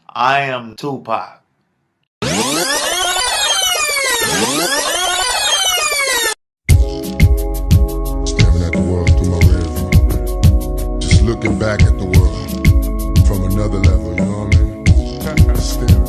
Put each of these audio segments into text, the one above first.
I am Tupac. Staring at the world through my rear view. Just looking back at the world from another level, you know what I mean? Staring.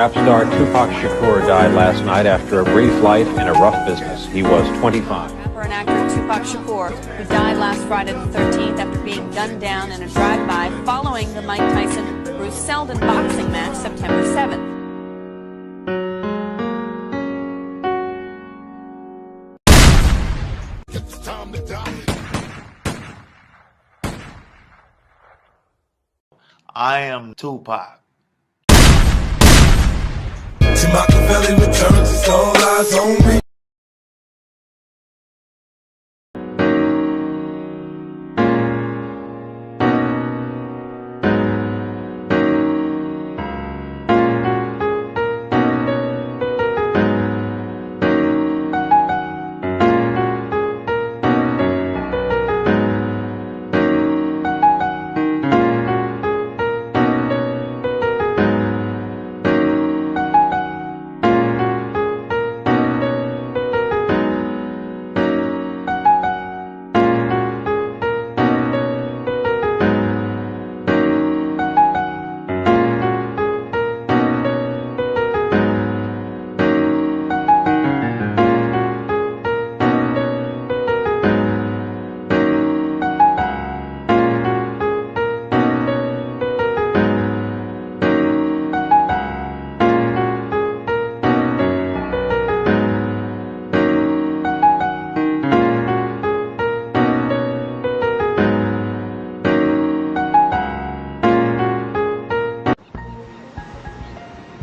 Rap star Tupac Shakur died last night after a brief life in a rough business. He was 25. Rapper and actor Tupac Shakur, who died last Friday the 13th after being gunned down in a drive-by following the Mike Tyson-Bruce Seldon boxing match September 7th. I am Tupac. To Machiavelli returns, it's all eyes on me.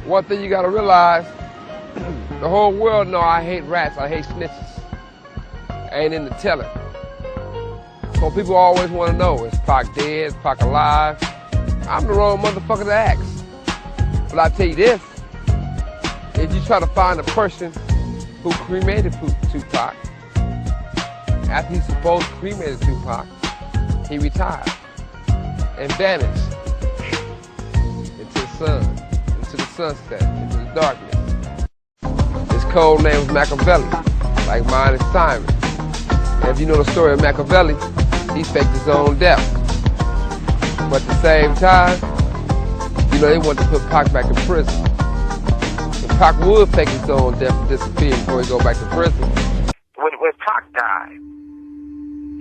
One thing you gotta realize, the whole world know I hate rats, I hate snitches. I ain't into telling. So people always wanna know, is Pac dead, is Pac alive? I'm the wrong motherfucker to ask. But I tell you this, if you try to find a person who cremated Tupac, after he supposed to cremated Tupac, he retired and vanished into the sun. To the sunset, into the darkness. His code name was Machiavelli, like mine is Simon. And if you know the story of Machiavelli, he faked his own death. But at the same time, you know, they wanted to put Pac back in prison. And Pac would fake his own death and disappear before he go back to prison. When Pac died,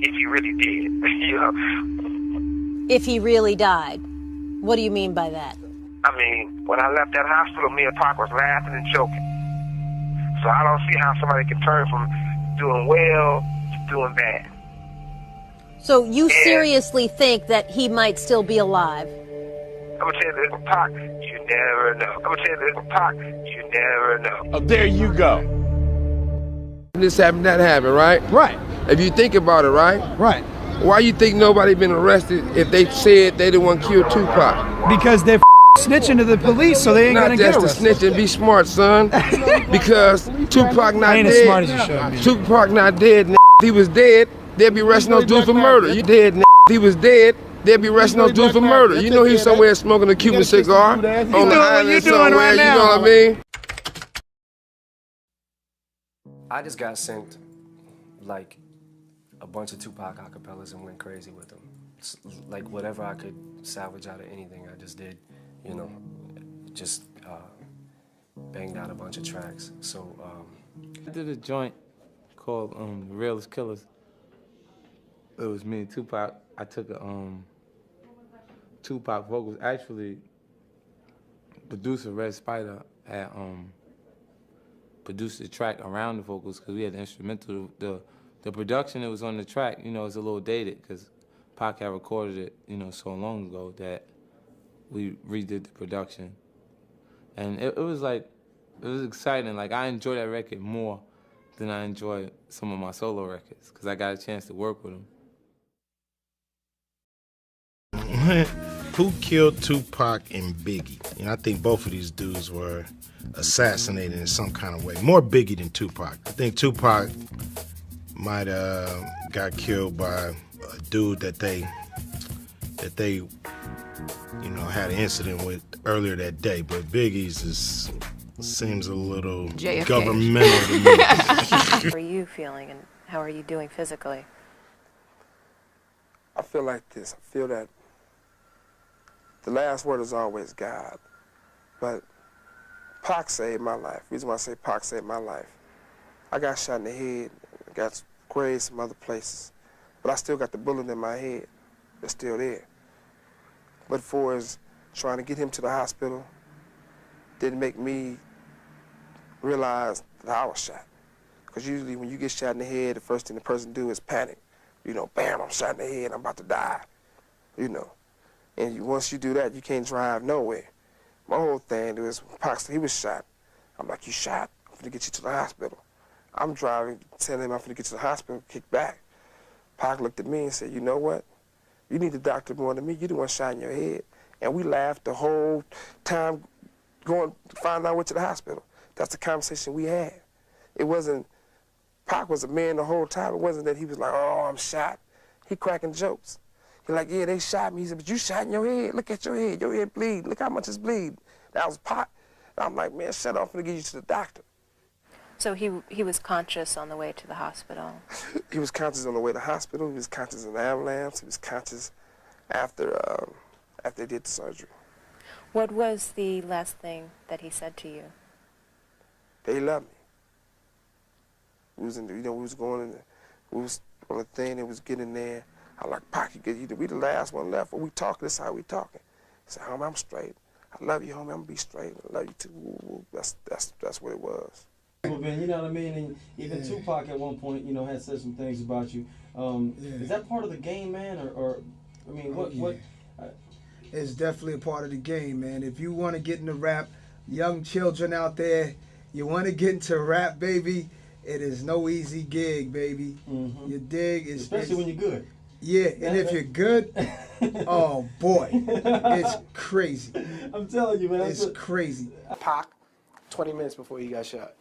if he really did, you know. If he really died, what do you mean by that? I mean, when I left that hospital, me and Pac was laughing and joking. So I don't see how somebody can turn from doing well to doing bad. So you seriously think that he might still be alive? I'm going to tell you this, Pac, you never know. I'm going to tell you this, Pac, you never know. Oh, there you go. This happened, that happened, right? Right. If you think about it, right? Right. Why you think nobody been arrested if they said they didn't want to kill Tupac? Because they're snitching to the police, so they ain't gonna get arrested. Not just to snitch and be smart, son. Because Tupac not ain't dead. as smart as you should be. Tupac not dead. He was dead. They'd be arresting those dudes for murder. You dead. He was dead. They'd be arresting those dudes for murder. You know he's somewhere smoking a Cuban cigar on the island somewhere. You know what I mean? I just got sent like a bunch of Tupac acapellas and went crazy with them. It's like whatever I could salvage out of anything, I just did. You know, just banged out a bunch of tracks. So I did a joint called The Realest Killers. It was me and Tupac. I took a Tupac vocals. Actually, producer Red Spider had produced the track around the vocals because we had the instrumental. The production that was on the track, you know, is a little dated because Pac had recorded it, you know, so long ago that we redid the production. And it was like, it was exciting. Like, I enjoy that record more than I enjoy some of my solo records because I got a chance to work with them. Who killed Tupac and Biggie? You know, I think both of these dudes were assassinated in some kind of way. More Biggie than Tupac. I think Tupac might have got killed by a dude that they you know, had an incident with earlier that day. But Biggie's seems a little JFK. Governmental to me. How are you feeling and how are you doing physically? I feel like this. I feel that the last word is always God. But Pac saved my life. The reason why I say Pac saved my life, I got shot in the head, got grazed some other places, but I still got the bullet in my head. It's still there. But for as trying to get him to the hospital, didn't make me realize that I was shot. Because usually when you get shot in the head, the first thing the person do is panic. You know, bam, I'm shot in the head, I'm about to die. You know. And once you do that, you can't drive nowhere. My whole thing was, Pac, he was shot. I'm like, you shot? I'm finna get you to the hospital. I'm driving, telling him I'm finna get to the hospital, kick back. Pac looked at me and said, you know what? You need the doctor more than me. You the one shot in your head. And we laughed the whole time going to find out went to the hospital. That's the conversation we had. It wasn't, Pac was a man the whole time. It wasn't that he was like, oh, I'm shot. He cracking jokes. He like, yeah, they shot me. He said, but you shot in your head. Look at your head bleed. Look how much it's bleed. That was Pac. I'm like, man, shut up, I'm gonna get you to the doctor. So he was conscious on the way to the hospital? He was conscious on the way to the hospital. He was conscious in the ambulance. He was conscious after they did the surgery. What was the last thing that he said to you? They love me. We was in, we was going in, we was on the thing. It was getting there. I like, Pac, we the last one left. When we talking, this is how we talking. He said, homie, I'm straight. I love you, homie. I'm gonna be straight. I love you too. Woo, woo. That's what it was. Well, Ben, you know what I mean? And even Tupac at one point, you know, had said some things about you. Is that part of the game, man? Or I mean, what? It's definitely a part of the game, man. If you want to get into rap, young children out there, you want to get into rap, baby, it is no easy gig, baby. Mm-hmm. You dig? Especially when you're good. Yeah, and if you're good, oh boy, it's crazy. I'm telling you, man. It's crazy. Pac, 20 minutes before he got shot.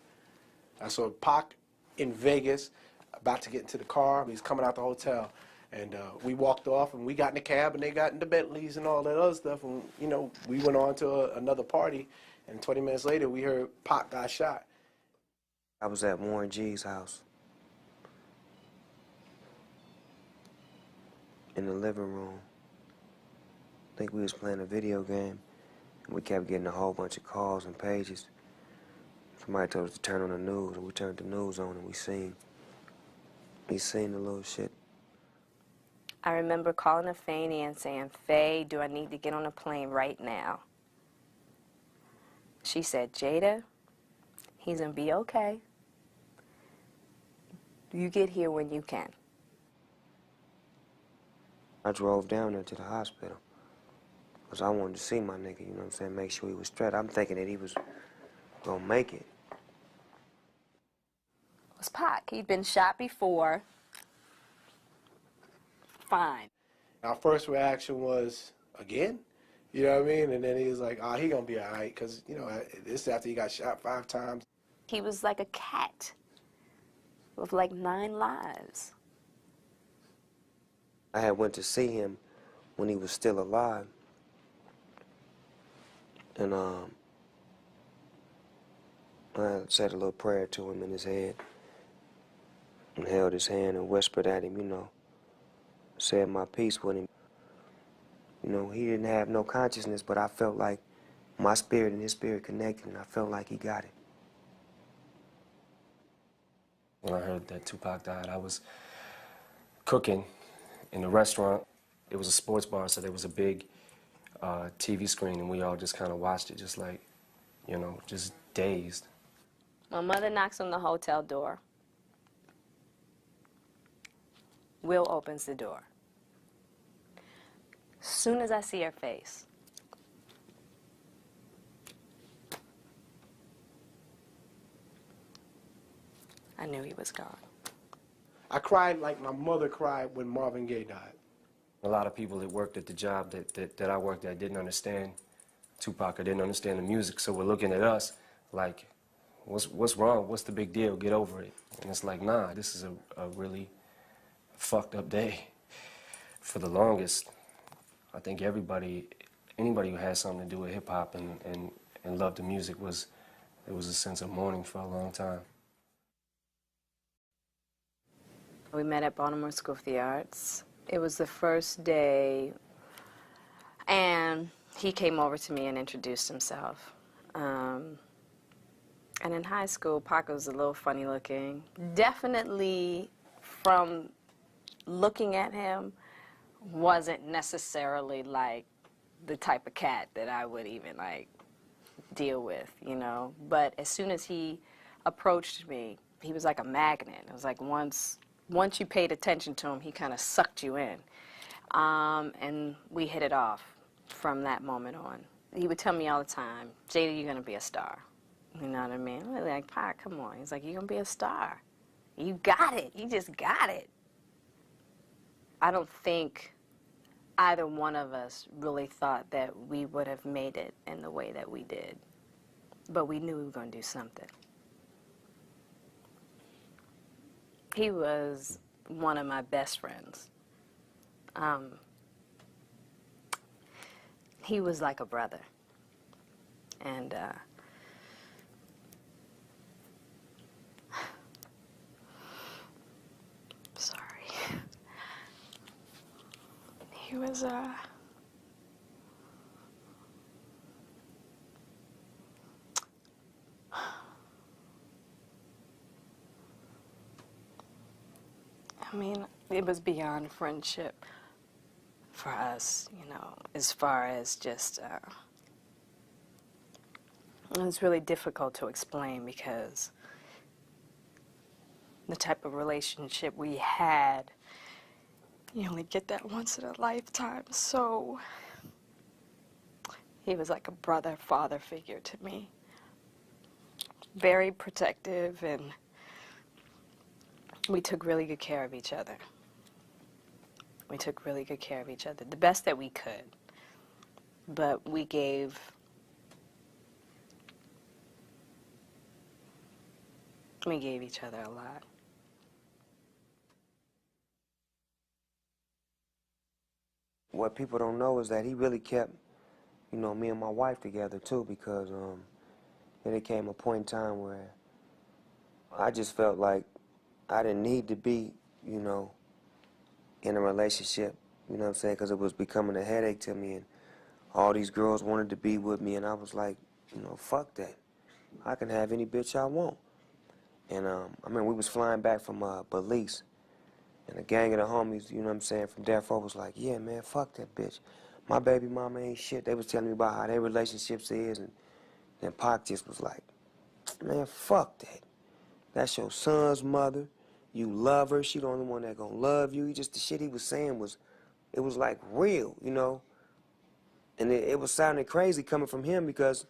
I saw Pac in Vegas, about to get into the car. He's coming out the hotel. And we walked off, and we got in the cab, and they got in the Bentleys and all that other stuff. And, you know, we went on to another party, and 20 minutes later, we heard Pac got shot. I was at Warren G's house in the living room. I think we was playing a video game, and we kept getting a whole bunch of calls and pages. Somebody told us to turn on the news, and we turned the news on, and we seen the little shit. I remember calling a Fanny and saying, Faye, do I need to get on a plane right now? She said, Jada, he's gonna be okay. You get here when you can. I drove down there to the hospital because I wanted to see my nigga, you know what I'm saying, make sure he was straight. I'm thinking that he was gonna make it. It was Pac. He'd been shot before. Fine. Our first reaction was, again? You know what I mean? And then he was like, oh, he gonna be all right, because, you know, this after he got shot 5 times. He was like a cat with like 9 lives. I had went to see him when he was still alive. And I said a little prayer to him in his head and held his hand and whispered at him, you know, said my piece with him. You know, he didn't have no consciousness, but I felt like my spirit and his spirit connected, and I felt like he got it. When I heard that Tupac died, I was cooking in a restaurant. It was a sports bar, so there was a big TV screen, and we all just kind of watched it, just like, you know, just dazed. My mother knocks on the hotel door. Will opens the door. Soon as I see her face, I knew he was gone. I cried like my mother cried when Marvin Gaye died. A lot of people that worked at the job that I worked at didn't understand Tupac or didn't understand the music, so we're looking at us like, what's wrong? What's the big deal? Get over it. And it's like, nah, this is a really fucked up day. For the longest, I think anybody who had something to do with hip-hop and loved the music there was a sense of mourning for a long time. We met at Baltimore School of the Arts. It was the first day, and he came over to me and introduced himself. And in high school, Pac was a little funny looking. Definitely from looking at him, wasn't necessarily like the type of cat that I would even like deal with, you know. But as soon as he approached me, he was like a magnet. It was like once you paid attention to him, he kind of sucked you in. And we hit it off from that moment on. He would tell me all the time, Jada, you're going to be a star. You know what I mean? I'm like, Pac, come on. He's like, you're going to be a star. You got it. You just got it. I don't think either one of us really thought that we would have made it in the way that we did. But we knew we were going to do something. He was one of my best friends. He was like a brother. And sorry. He was I mean, it was beyond friendship for us, you know, as far as just, it's really difficult to explain because the type of relationship we had, you only get that once in a lifetime, so he was like a brother, father figure to me. Very protective, and we took really good care of each other. We took really good care of each other, the best that we could. But we gave each other a lot. What people don't know is that he really kept, you know, me and my wife together too, because there came a point in time where I just felt like I didn't need to be, you know, in a relationship, you know what I'm saying, because it was becoming a headache to me, and all these girls wanted to be with me, and I was like, you know, fuck that. I can have any bitch I want. And I mean, we was flying back from Belize, and a gang of the homies, you know what I'm saying, from Death Row was like, yeah, man, fuck that bitch. My baby mama ain't shit. They was telling me about how their relationships is, and then Pac just was like, man, fuck that. That's your son's mother. You love her. She the only one that gonna love you. Just the shit he was saying was, it was like real, you know. And it was sounding crazy coming from him because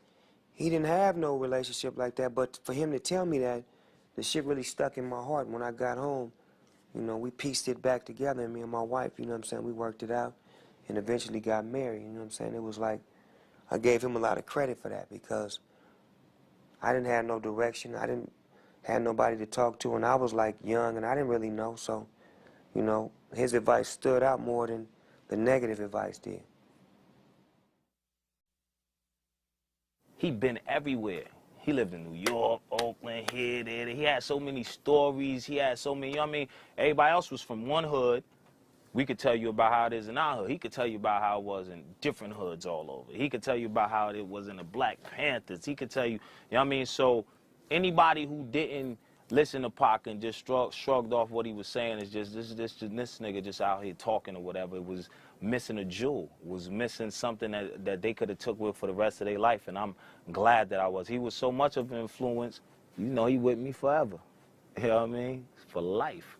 he didn't have no relationship like that. But for him to tell me that, the shit really stuck in my heart. When I got home, you know, we pieced it back together, and me and my wife, you know what I'm saying, we worked it out and eventually got married, you know what I'm saying. It was like, I gave him a lot of credit for that because I didn't have no direction. I didn't have nobody to talk to, and I was like young and I didn't really know, so, you know, his advice stood out more than the negative advice did. He'd been everywhere. He lived in New York, Oakland, here, there. He had so many stories. He had so many, you know what I mean? Everybody else was from one hood. We could tell you about how it is in our hood. He could tell you about how it was in different hoods all over. He could tell you about how it was in the Black Panthers. He could tell you, you know what I mean? So anybody who didn't listen to Pac and just shrugged off what he was saying is just, this nigga just out here talking or whatever. It was missing a jewel, was missing something that they could have took with for the rest of their life, and I'm glad that I was. He was so much of an influence, you know, he with me forever. You know what I mean? For life.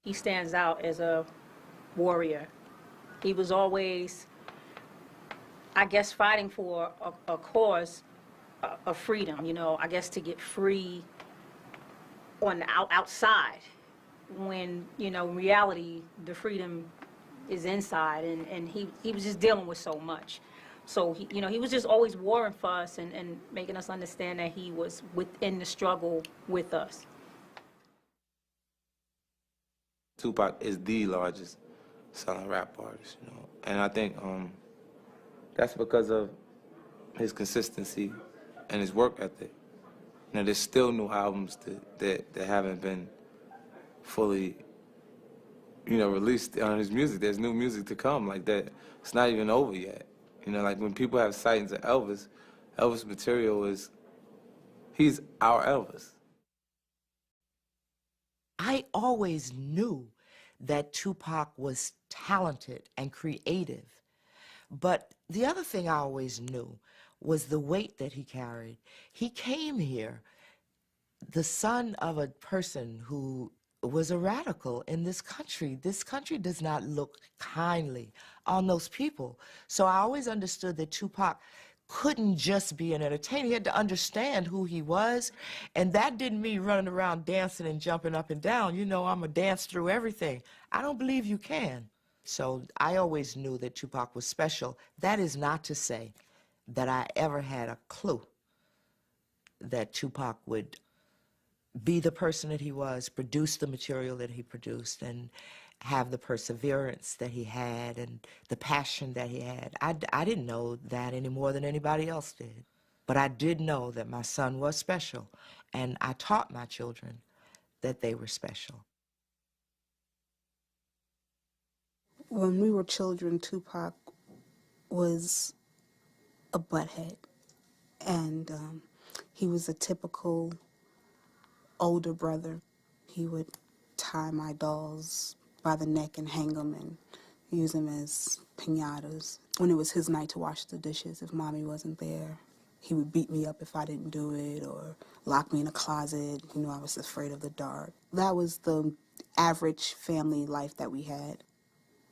He stands out as a warrior. He was always, I guess, fighting for a cause of freedom, you know, I guess to get free on the outside when, you know, in reality, the freedom is inside, and he was just dealing with so much. So, he, you know, he was just always warring for us and making us understand that he was within the struggle with us. Tupac is the largest selling rap artist, you know, and I think that's because of his consistency and his work ethic. You know, there's still new albums that haven't been fully, you know, released on his music. There's new music to come like that. It's not even over yet. You know, like when people have sightings of Elvis, Elvis material is, he's our Elvis. I always knew that Tupac was talented and creative. But the other thing I always knew was the weight that he carried. He came here, the son of a person who was a radical in this country. This country does not look kindly on those people. So I always understood that Tupac couldn't just be an entertainer. He had to understand who he was, and that didn't mean running around dancing and jumping up and down. You know, I'm a dance through everything. I don't believe you can. So I always knew that Tupac was special. That is not to say that I ever had a clue that Tupac would be the person that he was, produce the material that he produced, and have the perseverance that he had and the passion that he had. I didn't know that any more than anybody else did. But I did know that my son was special, and I taught my children that they were special. When we were children, Tupac was a butthead, and he was a typical older brother. He would tie my dolls by the neck and hang them and use them as piñatas. When it was his night to wash the dishes, if mommy wasn't there, he would beat me up if I didn't do it, or lock me in a closet. You know, I was afraid of the dark. That was the average family life that we had.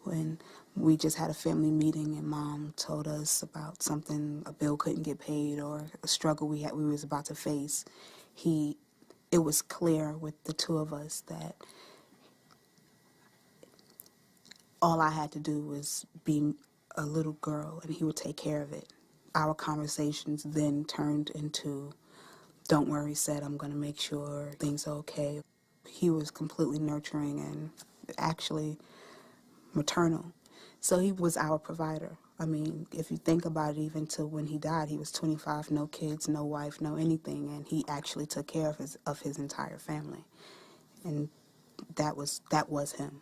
When we just had a family meeting and Mom told us about something, a bill couldn't get paid or a struggle we was about to face, it was clear with the two of us that all I had to do was be a little girl and he would take care of it. Our conversations then turned into, don't worry, Seth, I'm going to make sure things are okay. He was completely nurturing and actually maternal. So he was our provider. I mean, if you think about it, even to when he died, he was 25, no kids, no wife, no anything, and he actually took care of his entire family. And that was him.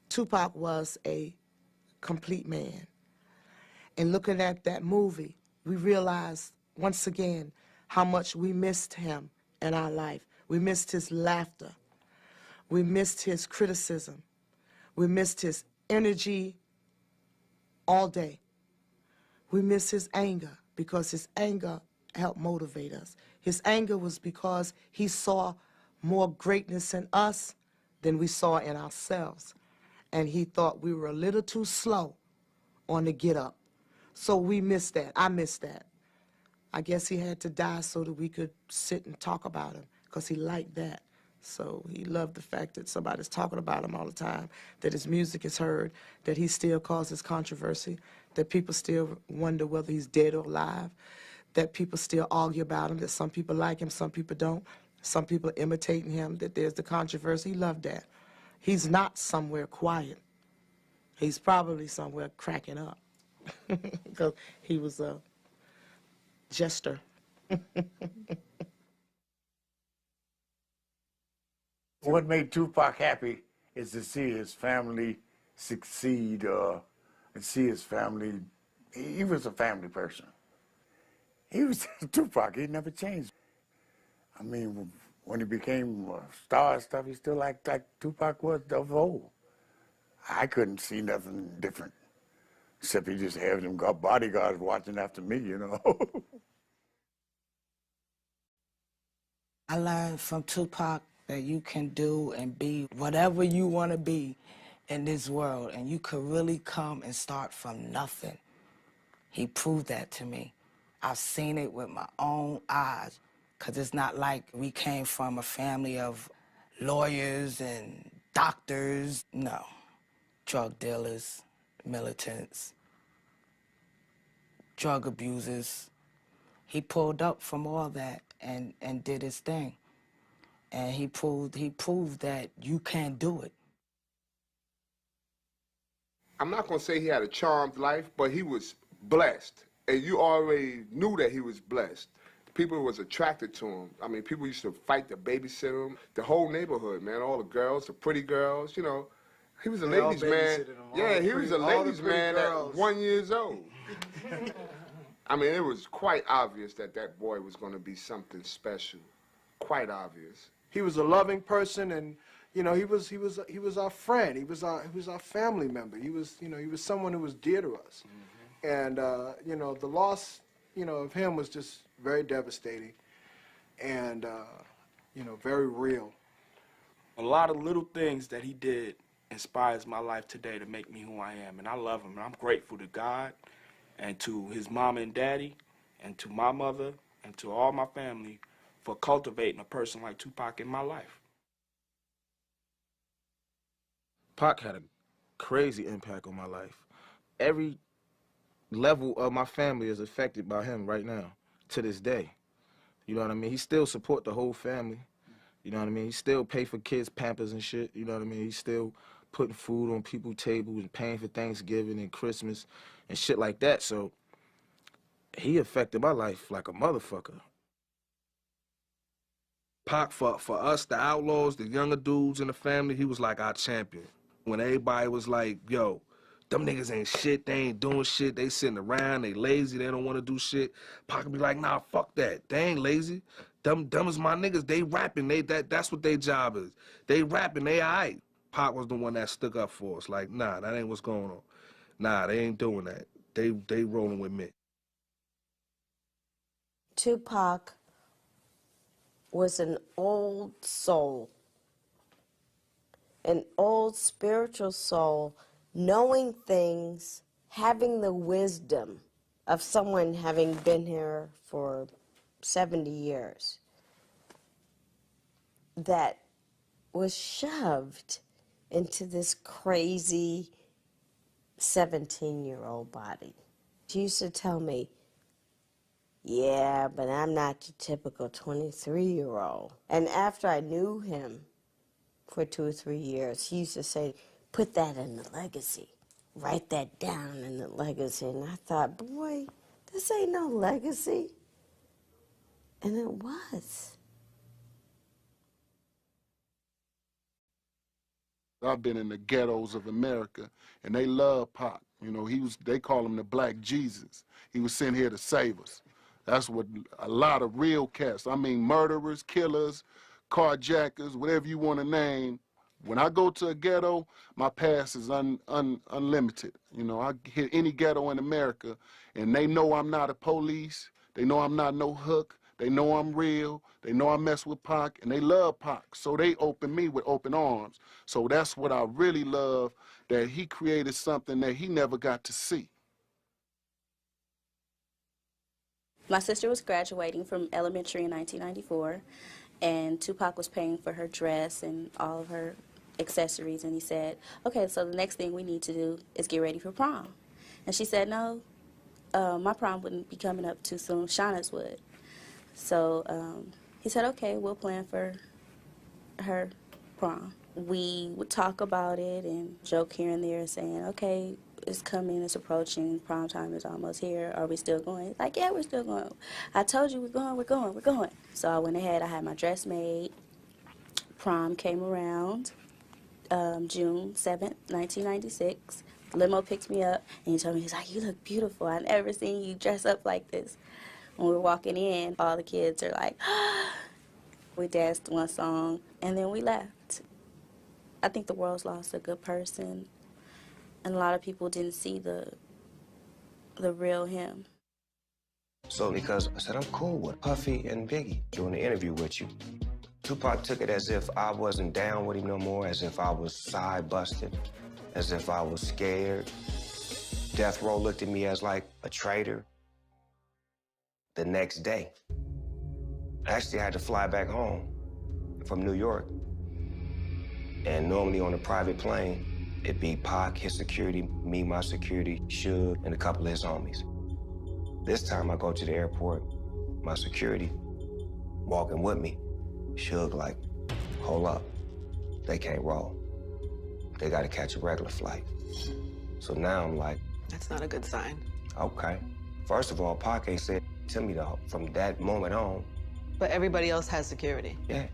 Tupac was a complete man. And looking at that movie, we realized once again how much we missed him in our life. We missed his laughter. We missed his criticism. We missed his energy all day. We miss his anger because his anger helped motivate us. His anger was because he saw more greatness in us than we saw in ourselves. And he thought we were a little too slow on the get up. So we missed that. I missed that. I guess he had to die so that we could sit and talk about him because he liked that. So he loved the fact that somebody's talking about him all the time, that his music is heard, that he still causes controversy, that people still wonder whether he's dead or alive, that people still argue about him, that some people like him, some people don't, some people imitating him, that there's the controversy. He loved that. He's not somewhere quiet. He's probably somewhere cracking up because he was a jester. What made Tupac happy is to see his family succeed, and see his family. He was a family person. He was Tupac. He never changed. I mean, when he became a star and stuff, he still like Tupac was of old. I couldn't see nothing different, except he just had them bodyguards watching after me, you know. I learned from Tupac that you can do and be whatever you want to be in this world, and you could really come and start from nothing. He proved that to me. I've seen it with my own eyes, because it's not like we came from a family of lawyers and doctors. No. Drug dealers, militants, drug abusers. He pulled up from all that and did his thing. And he proved that you can do it. I'm not going to say he had a charmed life, but he was blessed. And you already knew that he was blessed. People was attracted to him. I mean, people used to fight to babysit him. The whole neighborhood, man, all the girls, the pretty girls, you know. He was a They all ladies' man. babysitted him. Yeah, he was a All the ladies' pretty man girls. at 1 year old. I mean, it was quite obvious that that boy was going to be something special. Quite obvious. He was a loving person, and you know, he was our friend. He was our family member. He was someone who was dear to us. And you know, the loss, you know, of him was just very devastating, and you know, very real. A lot of little things that he did inspires my life today to make me who I am, and I love him. And I'm grateful to God and to his mom and daddy and to my mother and to all my family for cultivating a person like Tupac in my life. Pac had a crazy impact on my life. Every level of my family is affected by him right now, to this day. You know what I mean? He still support the whole family. You know what I mean? He still pay for kids' Pampers and shit. You know what I mean? He's still putting food on people's tables and paying for Thanksgiving and Christmas and shit like that. So he affected my life like a motherfucker. Pac, for us, the outlaws, the younger dudes in the family, he was like our champion. When everybody was like, yo, them niggas ain't shit, they ain't doing shit, they sitting around, they lazy, they don't want to do shit. Pac would be like, nah, fuck that, they ain't lazy. Them is my niggas, they rapping, that's what their job is. They rapping, they all right. Pac was the one that stuck up for us, like, nah, that ain't what's going on. Nah, they ain't doing that. They rolling with me. Tupac was an old soul, an old spiritual soul, knowing things, having the wisdom of someone having been here for 70 years that was shoved into this crazy 17-year-old body. She used to tell me, yeah, but I'm not your typical 23-year-old. And after I knew him for 2 or 3 years, he used to say, put that in the legacy. Write that down in the legacy. And I thought, boy, this ain't no legacy. And it was. I've been in the ghettos of America, and they love Pac. You know, they call him the Black Jesus. He was sent here to save us. That's what a lot of real cats, I mean murderers, killers, carjackers, whatever you want to name. When I go to a ghetto, my pass is unlimited. You know, I hit any ghetto in America, and they know I'm not a police. They know I'm not no hook. They know I'm real. They know I mess with Pac, and they love Pac. So they open me with open arms. So that's what I really love, that he created something that he never got to see. My sister was graduating from elementary in 1994, and Tupac was paying for her dress and all of her accessories, and he said, okay, so the next thing we need to do is get ready for prom. And she said, no, my prom wouldn't be coming up too soon, Shauna's would. So he said, okay, we'll plan for her prom. We would talk about it and joke here and there saying, okay, it's coming, it's approaching, prom time is almost here, are we still going? He's like, yeah, we're still going. I told you we're going. So I went ahead, I had my dress made. Prom came around June 7th, 1996. Limo picked me up, and he told me, he's like, you look beautiful. I've never seen you dress up like this. When we were walking in, all the kids are like, we danced one song, and then we left. I think the world's lost a good person, and a lot of people didn't see the real him. So because I said, I'm cool with Puffy and Biggie doing the interview with you. Tupac took it as if I wasn't down with him no more, as if I was side busted, as if I was scared. Death Row looked at me as like a traitor. The next day, actually I had to fly back home from New York. And normally on a private plane, it'd be Pac, his security, me, my security, Suge, and a couple of his homies. This time I go to the airport, my security walking with me. Suge like, hold up, they can't roll. They gotta catch a regular flight. So now I'm like, that's not a good sign. Okay. First of all, Pac ain't said to me though, from that moment on. But everybody else has security. Yeah.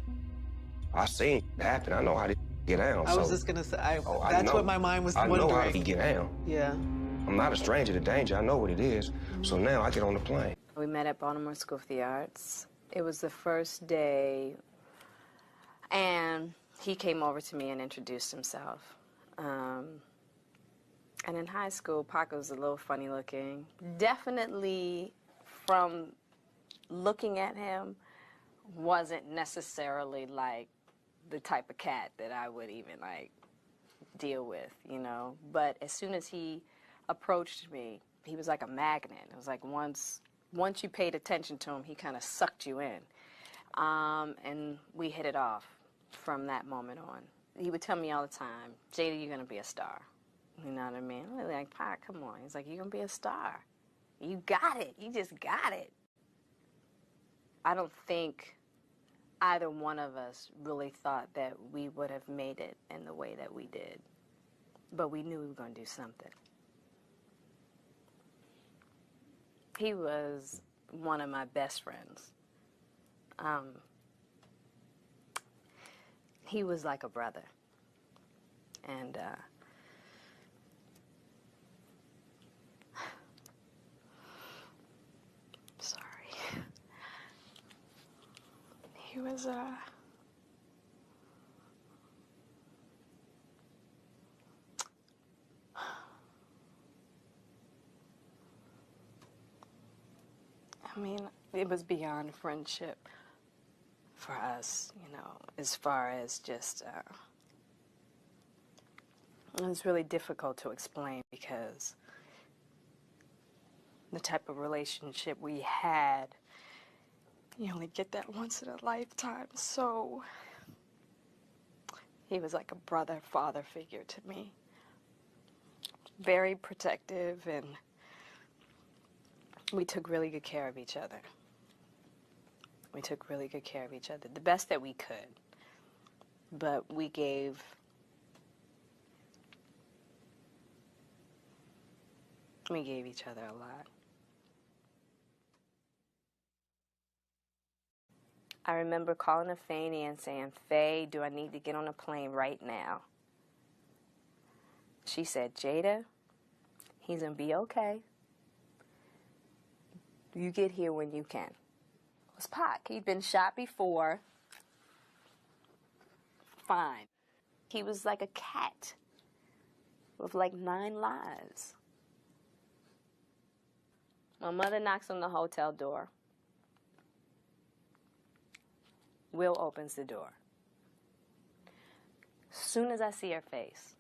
I seen it happen. I know how to get down. I was so, just gonna say, I that's know. what my mind was I wondering. know how he get down. Yeah. I'm not a stranger to danger. I know what it is. So now I get on the plane. We met at Baltimore School of the Arts. It was the first day, and he came over to me and introduced himself. And in high school, Pac was a little funny looking. Definitely, from looking at him, wasn't necessarily like the type of cat that I would even like deal with, you know. But as soon as he approached me, he was like a magnet. It was like once you paid attention to him, he kind of sucked you in. And we hit it off from that moment on. He would tell me all the time, Jada, you're gonna be a star. You know what I mean? I'm like, Pac, come on. He's like, you're gonna be a star. You got it. You just got it. I don't think either one of us really thought that we would have made it in the way that we did. But we knew we were going to do something. He was one of my best friends. He was like a brother. And sorry. He was I mean, it was beyond friendship for us, you know, as far as just, it was really difficult to explain because the type of relationship we had, you only get that once in a lifetime, so he was like a brother, father figure to me. Very protective, and we took really good care of each other. We took really good care of each other, the best that we could. But we gave each other a lot. I remember calling Afeni and saying, Faye, do I need to get on a plane right now? She said, Jada, he's gonna be okay. You get here when you can. It was Pac. He'd been shot before. Fine. He was like a cat with like 9 lives. My mother knocks on the hotel door. Will opens the door. Soon as I see her face,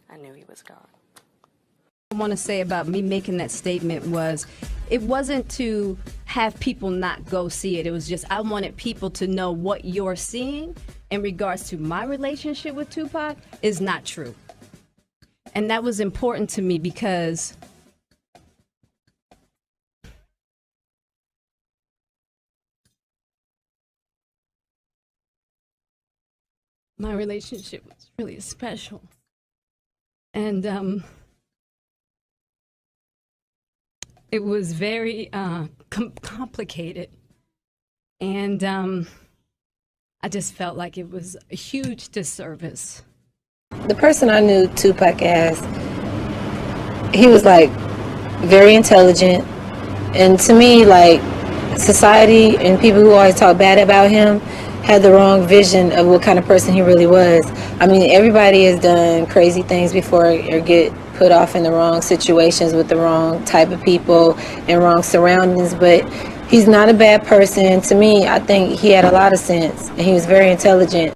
I knew he was gone. I want to say about me making that statement was, it wasn't to have people not go see it. It was just, I wanted people to know what you're seeing in regards to my relationship with Tupac is not true. And that was important to me because my relationship was really special. And it was very complicated. And I just felt like it was a huge disservice. The person I knew Tupac as, he was like very intelligent. And to me, like, society and people who always talk bad about him had the wrong vision of what kind of person he really was. I mean, everybody has done crazy things before or get put off in the wrong situations with the wrong type of people and wrong surroundings, but he's not a bad person. To me, I think he had a lot of sense and he was very intelligent.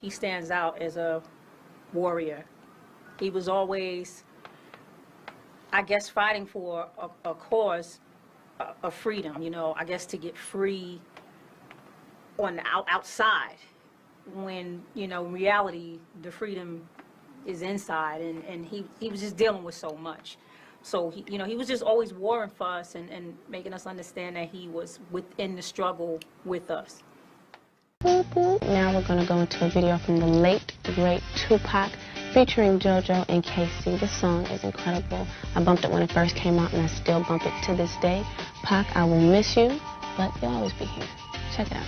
He stands out as a warrior. He was always, I guess, fighting for a cause of freedom, you know, I guess to get free on the outside, when, you know, in reality, the freedom is inside, and he was just dealing with so much. So, he, you know, he was just always warring for us and making us understand that he was within the struggle with us. Now we're going to go into a video from the late, great Tupac featuring JoJo and Casey. This song is incredible. I bumped it when it first came out, and I still bump it to this day. Pac, I will miss you, but you'll always be here. Check it out.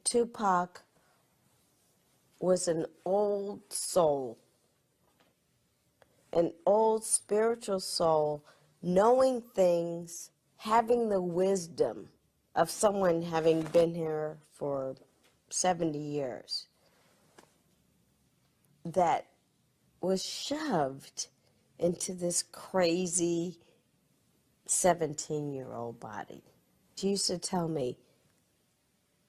Tupac was an old soul, an old spiritual soul, knowing things, having the wisdom of someone having been here for 70 years that was shoved into this crazy 17-year-old body. She used to tell me,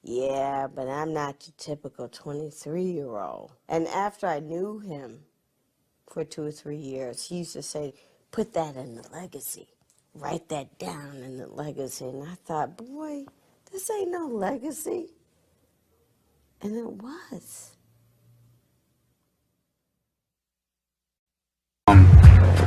yeah, but I'm not your typical 23-year-old. And after I knew him for 2 or 3 years, he used to say, put that in the legacy. Write that down in the legacy. And I thought, boy, this ain't no legacy. And it was.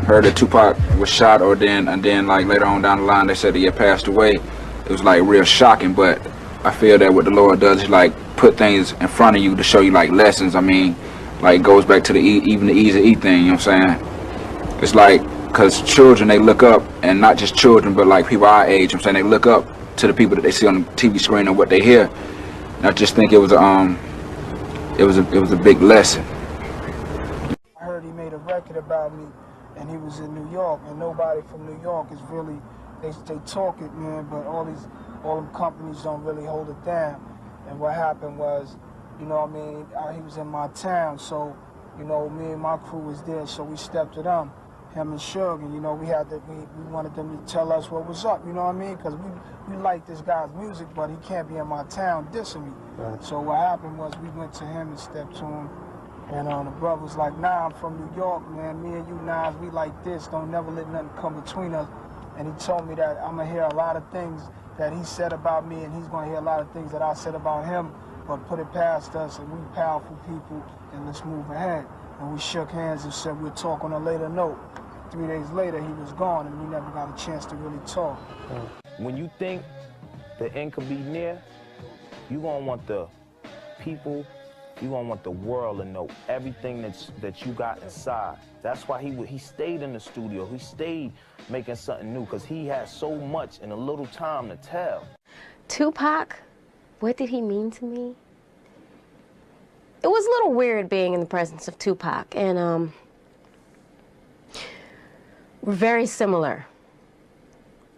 Heard that Tupac was shot, and then like later on down the line they said he had passed away. It was like real shocking, but I feel that what the Lord does is like put things in front of you to show you like lessons. I mean, like it goes back to even the Easy thing, you know what I'm saying? It's like, cause children, they look up, and not just children, but like people our age, you know what I'm saying, they look up to the people that they see on the TV screen and what they hear. And I just think it was a big lesson. I heard he made a record about me, and he was in New York, and nobody from New York is really, they talk it, man, but all them companies don't really hold it down. And what happened was, you know what I mean, he was in my town, so, you know, me and my crew was there, so we stepped to them, him and Suge, and, you know, we wanted them to tell us what was up, you know what I mean, because we like this guy's music, but he can't be in my town dissing me. Right. So what happened was we went to him and stepped to him, and the brother was like, nah, I'm from New York, man, me and you, Nas, we like this, don't never let nothing come between us. And he told me that I'm going to hear a lot of things that he said about me, and he's going to hear a lot of things that I said about him, but put it past us, and we powerful people, and let's move ahead. And we shook hands and said we'll talk on a later note. 3 days later, he was gone, and we never got a chance to really talk. When you think the end could be near, you're going to want the people, you're going to want the world to know everything that you got inside. That's why he stayed in the studio. He stayed making something new, because he had so much in a little time to tell. Tupac, what did he mean to me? It was a little weird being in the presence of Tupac, and we're very similar.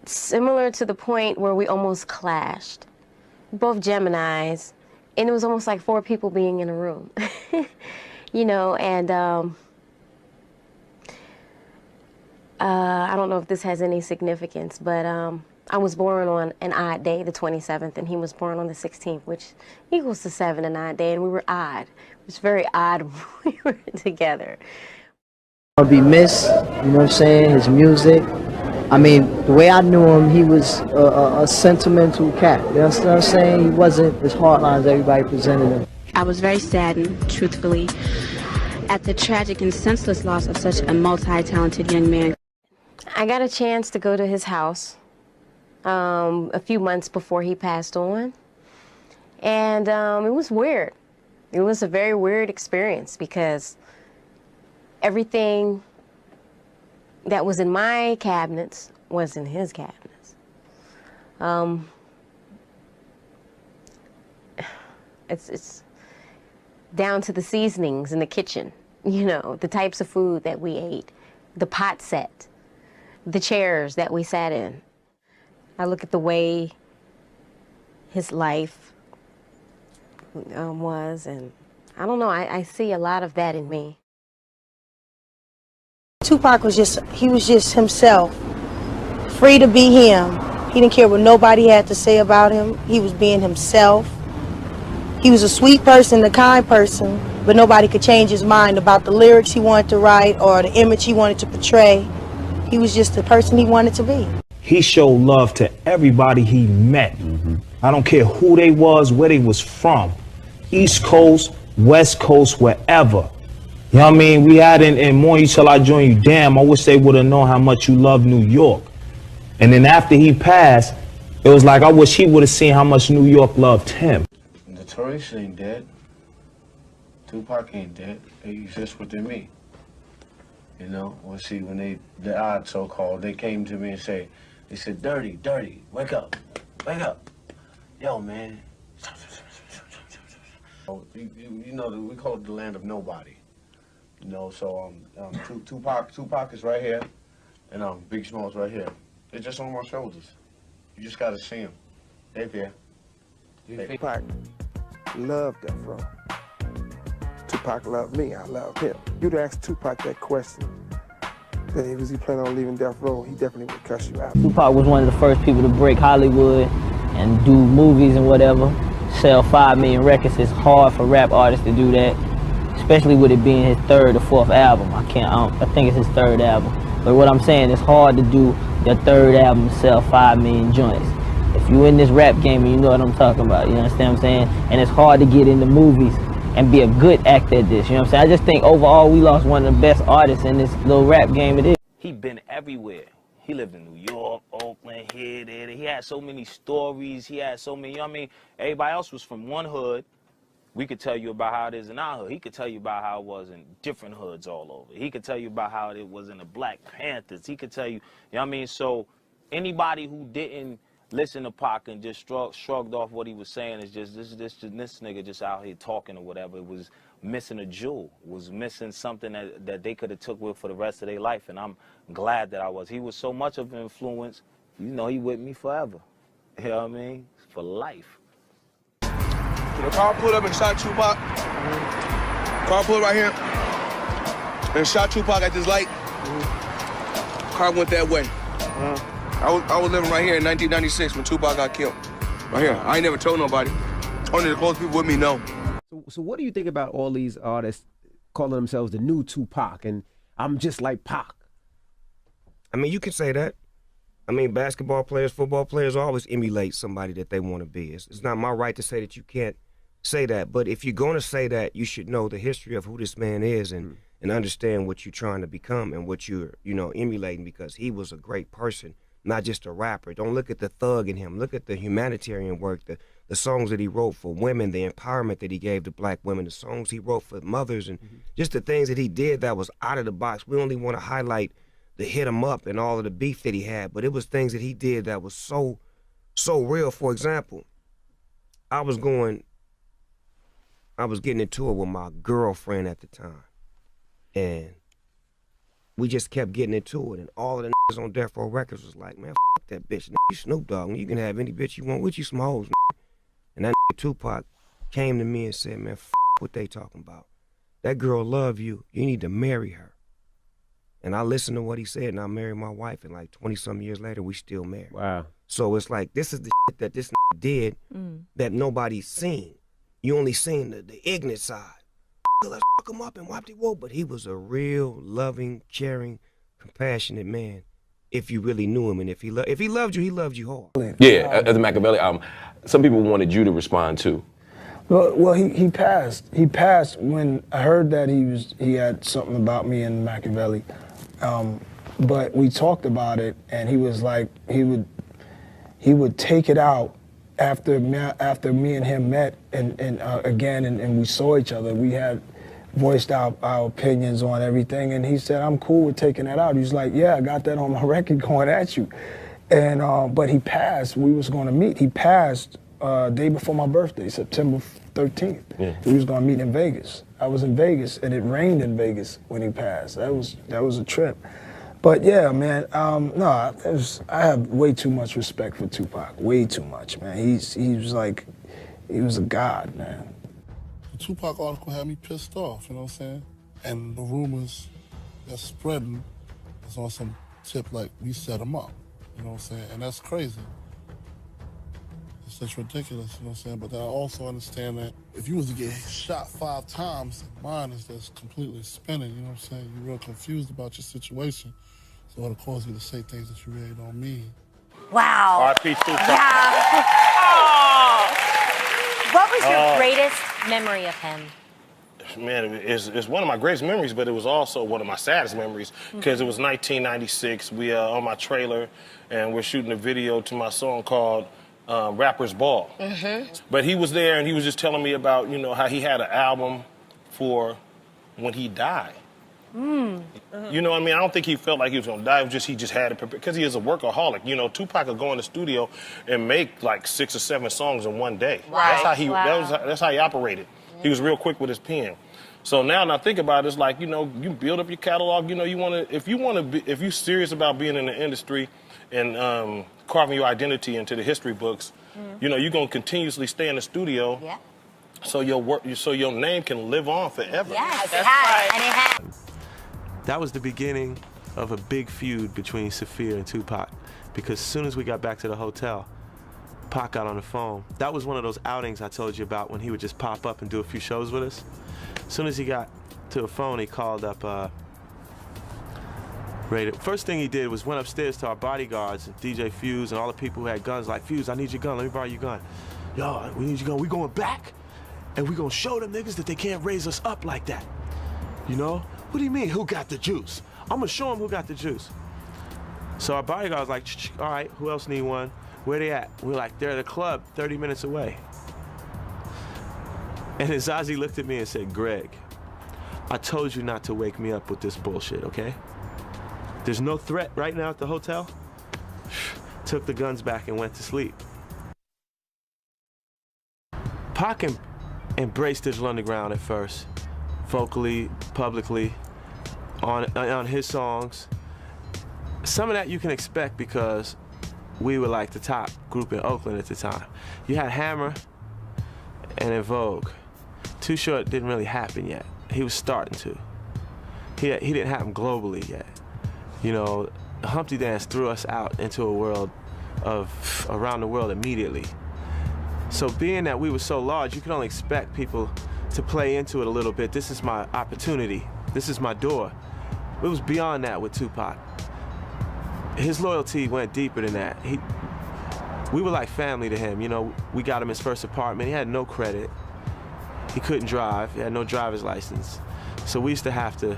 Similar to the point where we almost clashed. Both Geminis, and it was almost like 4 people being in a room. You know, and I don't know if this has any significance, but I was born on an odd day, the 27th, and he was born on the 16th, which equals to 7 and 9 day, and we were odd. It was very odd when we were together. I'll be missed, you know what I'm saying, his music. I mean, the way I knew him, he was a sentimental cat, you know what I'm saying? He wasn't as hardline as everybody presented him. I was very saddened, truthfully, at the tragic and senseless loss of such a multi-talented young man. I got a chance to go to his house a few months before he passed on, and it was weird. It was a very weird experience because everything that was in my cabinets was in his cabinets. It's down to the seasonings in the kitchen, you know, the types of food that we ate, the pot set, the chairs that we sat in. I look at the way his life was, and I don't know, I see a lot of that in me. Tupac was just himself, free to be him. He didn't care what nobody had to say about him. He was being himself. He was a sweet person, a kind person, but nobody could change his mind about the lyrics he wanted to write or the image he wanted to portray. He was just the person he wanted to be. He showed love to everybody he met. I don't care who they was, where they was from. East Coast, West Coast, wherever. You know what I mean? We had in Morning Till I Join You, damn, I wish they would have known how much you love New York. And then after he passed, it was like, I wish he would have seen how much New York loved him. Notorious ain't dead. Tupac ain't dead. He exists within me. You know, well, see, when the odd so-called, they came to me and they said, Dirty, wake up, yo, man. You know, we call it the land of nobody. You know, so Tupac is right here, and Big Small's right here. They're just on my shoulders. You just gotta see them. They're there. Tupac loved Death Row. Tupac loved me, I loved him. You'd ask Tupac that question, was he planning on leaving Death Row, he definitely would cuss you out. Tupac was one of the first people to break Hollywood and do movies and whatever, sell 5 million records. It's hard for rap artists to do that, especially with it being his 3rd or 4th album. I think it's his 3rd album. But what I'm saying, it's hard to do your 3rd album and sell 5 million joints. If you in this rap game, you know what I'm talking about, you understand what I'm saying? And it's hard to get into movies and be a good actor at this, you know what I'm saying? I just think overall we lost one of the best artists in this little rap game it is. He been everywhere. He lived in New York, Oakland, here, there. He had so many stories. He had so many, you know what I mean? Everybody else was from one hood. We could tell you about how it is in our hood. He could tell you about how it was in different hoods all over. He could tell you about how it was in the Black Panthers. He could tell you, you know what I mean? So anybody who didn't listen to Pac and just shrugged off what he was saying is just this nigga just out here talking or whatever. It was missing a jewel, was missing something that they could have took with for the rest of their life, and I'm glad that I was. He was so much of an influence, you know, he with me forever. You know what I mean? For life. So the car pulled up and shot Tupac. Car pulled right here and shot Tupac at this light. Car went that way. I was living right here in 1996 when Tupac got killed. Right here. I ain't never told nobody. Only the close people with me know. So what do you think about all these artists calling themselves the new Tupac and I'm just like Pac? I mean, you can say that. I mean, basketball players, football players always emulate somebody that they want to be. It's not my right to say that you can't say that, but if you're going to say that, you should know the history of who this man is and understand what you're trying to become and what you're, you know, emulating, because he was a great person, not just a rapper. Don't look at the thug in him. Look at the humanitarian work, the songs that he wrote for women, the empowerment that he gave to black women, the songs he wrote for mothers, and just the things that he did that was out of the box. We only want to highlight the hit him up and all of the beef that he had, but it was things that he did that was so real. For example, I was getting into it with my girlfriend at the time, and we just kept getting into it, and all of the niggas on Death Row Records was like, man, fuck that bitch, you Snoop Dogg, you can have any bitch you want with you, some hoes, and that Tupac came to me and said, man, fuck what they talking about. That girl love you, you need to marry her. And I listened to what he said, and I married my wife, and like 20-some years later, we still married. Wow. So it's like, this is the shit that this did that nobody's seen. You only seen the ignorant side. Let's fuck him up and wipe the woe. But he was a real loving, caring, compassionate man. If you really knew him, and if he loved you, he loved you hard. Yeah, at the Machiavelli album, some people wanted you to respond too. Well, he passed. He passed when I heard that he had something about me in Machiavelli. But we talked about it, and he was like, he would take it out after me and him met again, and we saw each other. We had voiced our opinions on everything, and he said, I'm cool with taking that out. He was like, yeah, I got that on my record going at you. And but he passed. We was going to meet. He passed day before my birthday, September 13th. Yeah. We was going to meet in Vegas. I was in Vegas, and it rained in Vegas when he passed. That was a trip. But yeah, man, no, I have way too much respect for Tupac, way too much, man. He was a god, man. The Tupac article had me pissed off, you know what I'm saying? And the rumors that's spreading is on some tip like we set him up, you know what I'm saying? And that's crazy. It's such ridiculous, you know what I'm saying? But I also understand that if you was to get shot 5 times, mine is just completely spinning, you know what I'm saying? You're real confused about your situation. So it'll cause you to say things that you really don't mean. Wow. R.I.P. Tupac. Yeah. Oh. What was your greatest memory of him? Man, it's one of my greatest memories, but it was also one of my saddest memories because it was 1996. We on my trailer, and we're shooting a video to my song called Rapper's Ball. But he was there, and he was just telling me about, you know, how he had an album for when he died. Mm. You know what I mean? I don't think he felt like he was gonna die. It was just he just had to prepare because he is a workaholic. You know, Tupac would go in the studio and make like 6 or 7 songs in one day. Right. That's how he. Wow. That's how he operated. He was real quick with his pen. So now think about it. It's like, you know, you build up your catalog. You know, if you're serious about being in the industry and carving your identity into the history books, you know, you're gonna continuously stay in the studio. Yeah. So your name can live on forever. Yes, it has, and it has. That was the beginning of a big feud between Saphir and Tupac, because as soon as we got back to the hotel, Pac got on the phone. That was one of those outings I told you about when he would just pop up and do a few shows with us. As soon as he got to the phone, he called up Ray. First thing he did was went upstairs to our bodyguards, DJ Fuse, and all the people who had guns, like, Fuse, I need your gun, let me borrow your gun. Yo, we need your gun, we going back, and we gonna show them niggas that they can't raise us up like that. You know? What do you mean, who got the juice? I'm gonna show them who got the juice. So our bodyguard was like, all right, who else need one? Where they at? We're like, they're at a club 30 minutes away. And then Zazie looked at me and said, Greg, I told you not to wake me up with this bullshit, okay? There's no threat right now at the hotel. Took the guns back and went to sleep. Pac embraced Digital Underground at first, vocally, publicly, on his songs. Some of that you can expect because we were like the top group in Oakland at the time. You had Hammer and En Vogue. Too Short didn't really happen yet. He was starting to. He didn't happen globally yet. You know, Humpty Dance threw us out into a world of around the world immediately. So being that we were so large, you could only expect people to play into it a little bit. This is my opportunity. This is my door. It was beyond that with Tupac. His loyalty went deeper than that. We were like family to him. You know, we got him his first apartment. He had no credit. He couldn't drive. He had no driver's license. So we used to have to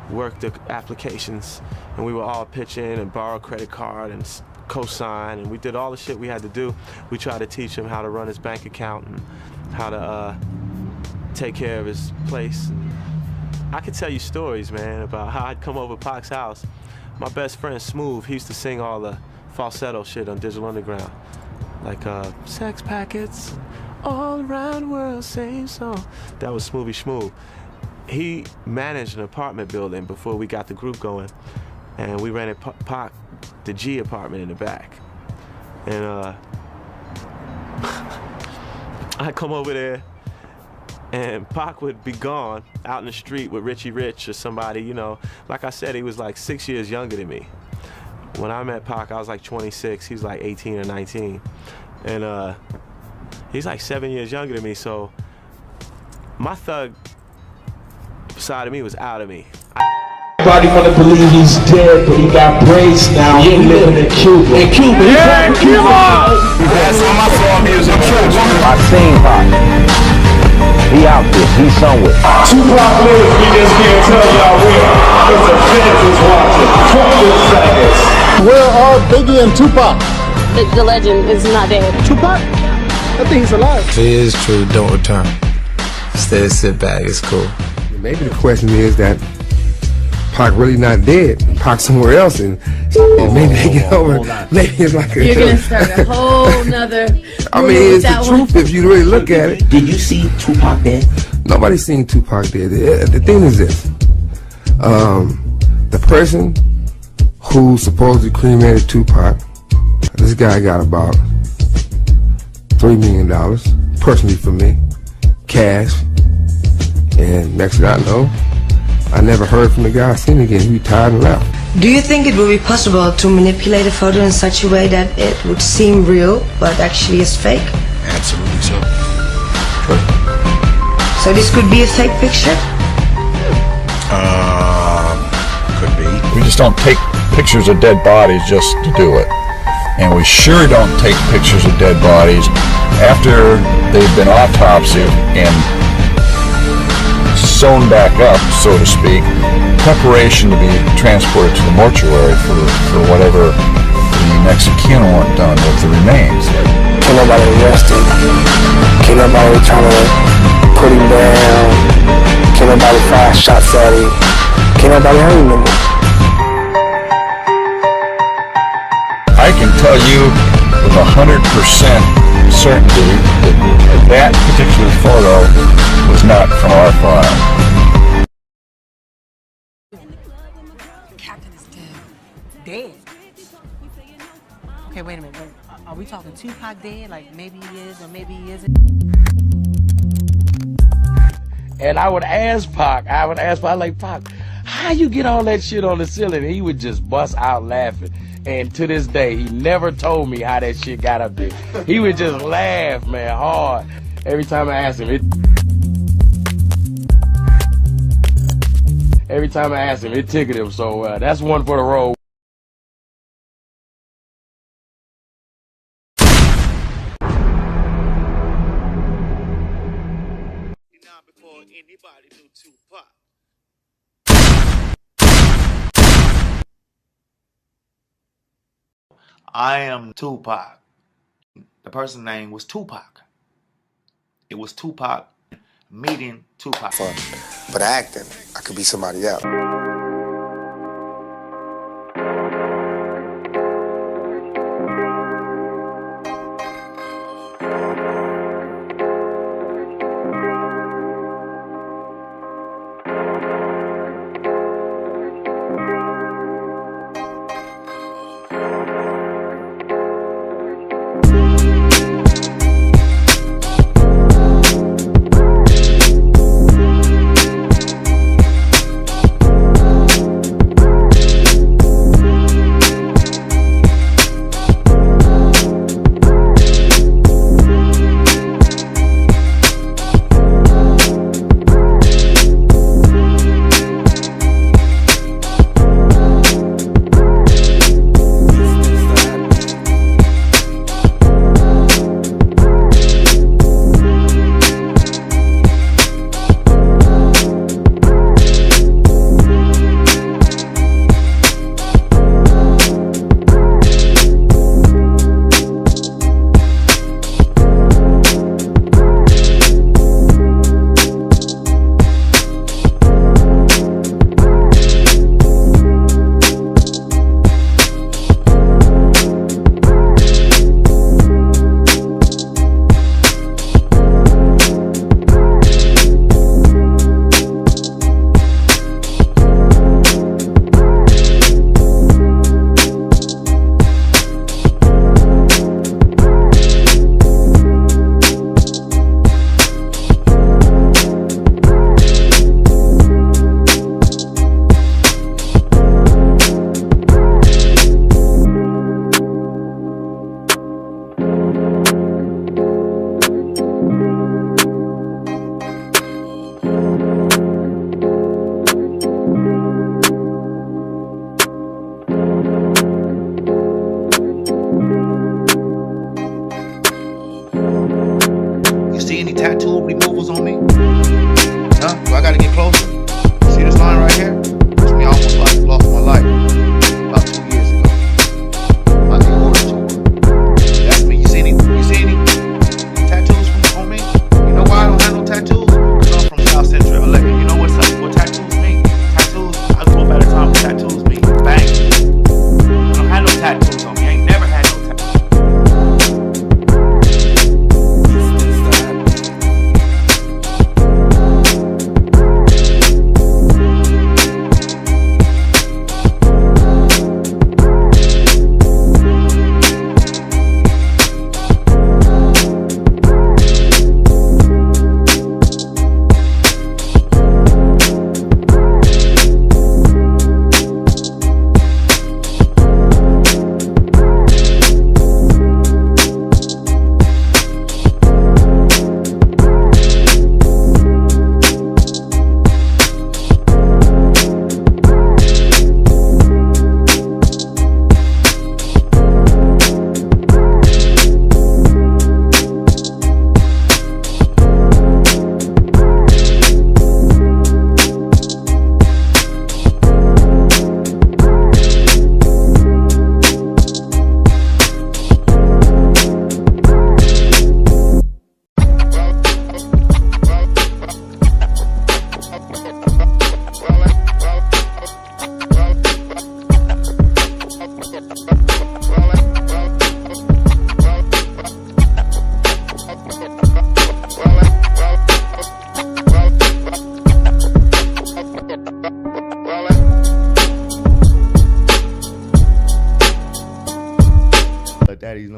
work the applications, and we would all pitch in and borrow a credit card and co-sign, and we did all the shit we had to do. We tried to teach him how to run his bank account and how to take care of his place. I could tell you stories, man, about how I'd come over to Pac's house. My best friend, Smooth, he used to sing all the falsetto shit on Digital Underground. Like, sex packets, all around the world, same song. That was Smoothie Schmoove. He managed an apartment building before we got the group going, and we rented Pac the G apartment in the back. And I come over there, and Pac would be gone out in the street with Richie Rich or somebody, you know. Like I said, he was like 6 years younger than me. When I met Pac, I was like 26, he was like 18 or 19. And he's like 7 years younger than me, so my thug side of me was out of me. Everybody wanna believe he's dead, but he got braids now. He living in Cuba. In Cuba. Yeah, in Cuba! That's on my song music. I seen Pac. He out there. He's somewhere. Tupac lives. We just can't tell y'all where. Because the feds is watching. 20 seconds. Where are Biggie and Tupac? The legend is not dead. Tupac? I think he's alive. If it is true, don't return. Instead, sit back. It's cool. Maybe the question is that Pac really not dead. Pac somewhere else, and maybe they get over. Maybe it's like You're gonna start a whole nother. I mean, it's the truth if you really look at it. Did you see Tupac dead? Nobody's seen Tupac dead. The thing is this: the person who supposedly cremated Tupac, this guy got about $3 million personally for me, cash. And next thing I know, I never heard from the guy I seen again. He retired and left. Do you think it would be possible to manipulate a photo in such a way that it would seem real, but actually is fake? Absolutely so. So this could be a fake picture? Could be. We just don't take pictures of dead bodies just to do it. And we sure don't take pictures of dead bodies after they've been autopsied and sewn back up, so to speak, preparation to be transported to the mortuary for whatever the next of kin want done with the remains. Can't nobody arrest him. Can't nobody try to put him down. Can't nobody Saturday, can't nobody hang no more. I can tell you with 100% certainty that that particular photo was not from our file. Captain is dead. Dead? Okay, wait a minute. Are we talking Tupac dead? Like maybe he is or maybe he isn't? And I would ask Pac, like, Pac, how you get all that shit on the ceiling? And he would just bust out laughing. And to this day, he never told me how that shit got up there. He would just laugh, man, hard. Every time I asked him, it tickled him. So that's one for the road. I am Tupac. The person's name was Tupac. It was Tupac meeting Tupac. But acting, I could be somebody else. tattoo removals on me? Huh? Do I gotta get closer? See this line right here? It's me almost like lost my life about 2 years ago. My aorta tour. That's me. You see any tattoos on me? You know why I don't have no tattoos? Because I'm from South Central LA. You know what tattoos mean? Tattoos, I grew up at a time when tattoos mean bang. I don't have no tattoos on me. I ain't never had no tattoos.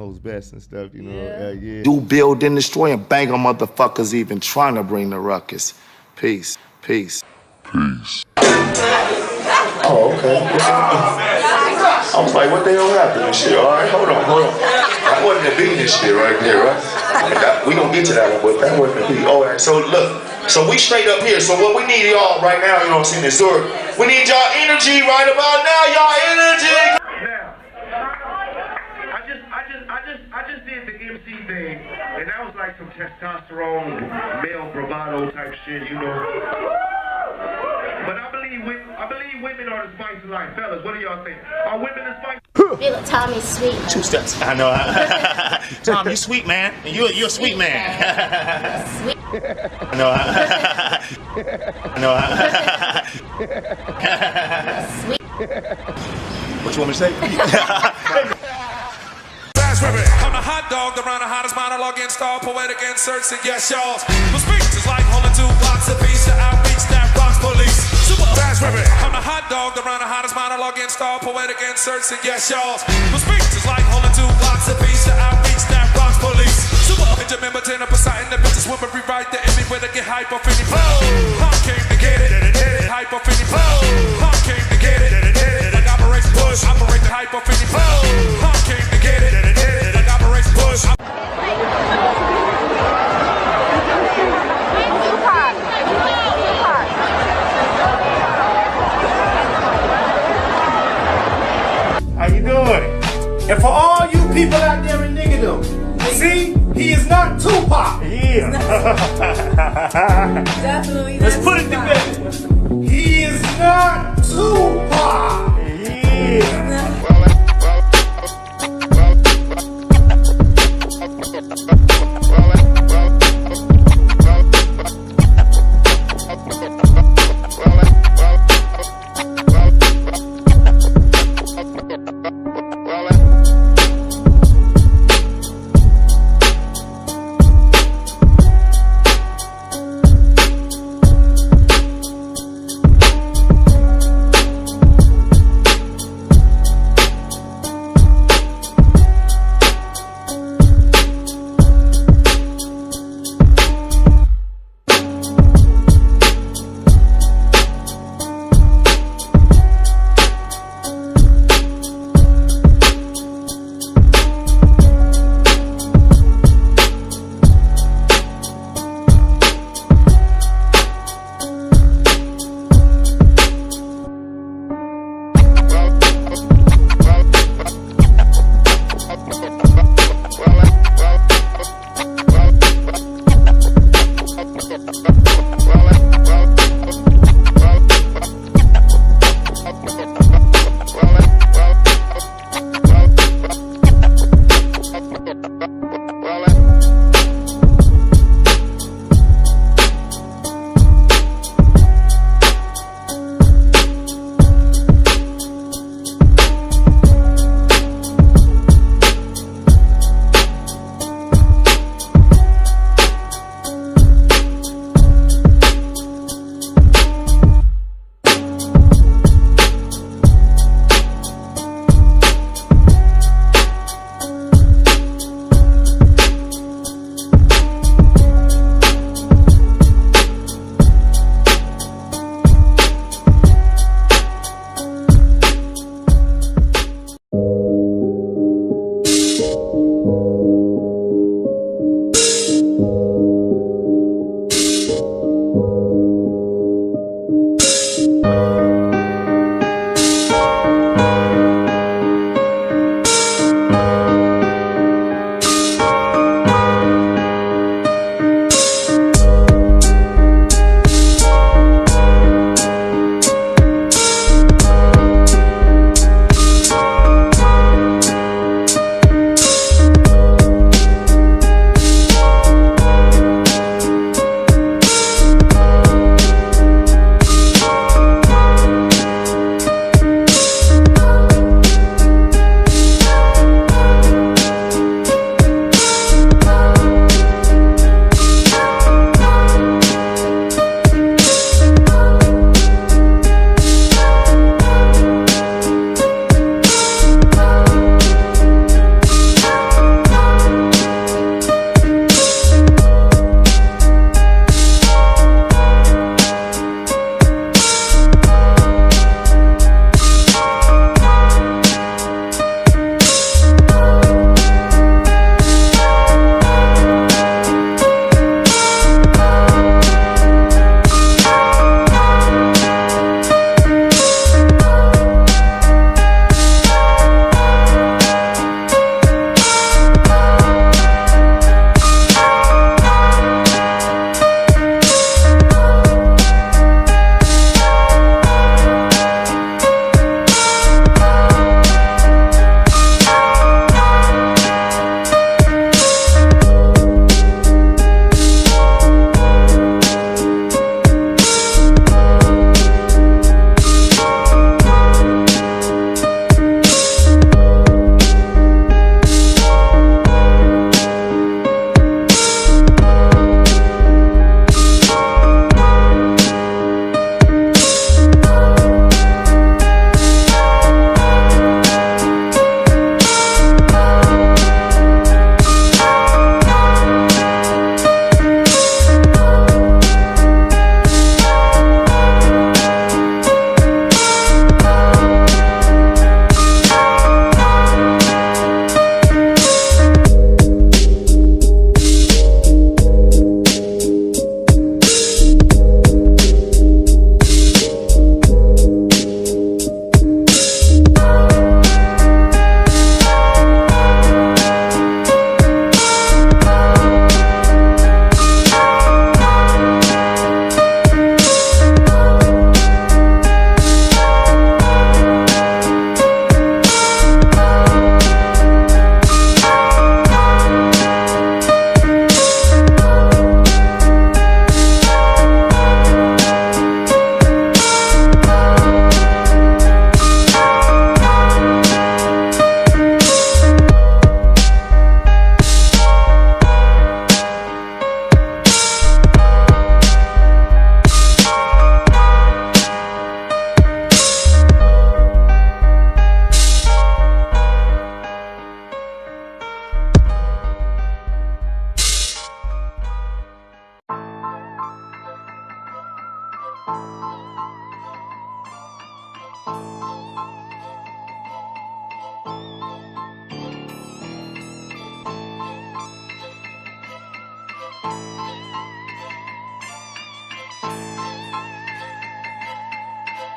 knows best and stuff, you know. Yeah. Do build and destroy and bang on motherfuckers even trying to bring the ruckus. Peace. Peace. Peace. Oh, okay. I was like, what the hell happened and shit? All right, hold on. That wasn't the beat and shit right there, right? We gonna get to that one, but that wasn't the beat. All right, so look. So we straight up here. So what we need y'all right now, you know what I'm saying, is we need y'all energy right about now, y'all energy. I just did the MC thing, and that was like some testosterone, male bravado type shit, you know. But I believe women are the spice of life. Fellas, what do y'all think? Are women the spice? Feel it, Tommy's sweet. 2 steps. I know. Tom, you sweet, man. You're a sweet man. Sweet. I know. I know. Sweet. What you want me to say? I'm a hot dog, around the hottest monologue in star, poetic inserts, and yes, y'all. My speech is like holding 2 blocks apiece to outreach that rocks police. Super fast ribbon. I'm a hot dog, around the hottest monologue in star, poetic inserts, and yes, y'all. My speech is like holding 2 blocks apiece to outreach that rocks police. Super Benjamin Button up beside the bitches women rewrite the everywhere to get hype off any flow. I came to get it. Hype off any flow. I came to get it. Like Operation Push, operate the hype off any flow. I came to get it. How you doing? And for all you people out there in niggerdom, see, he is not Tupac. Yeah. Definitely. Let's put it together. He is not Tupac. Yeah.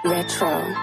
Retro.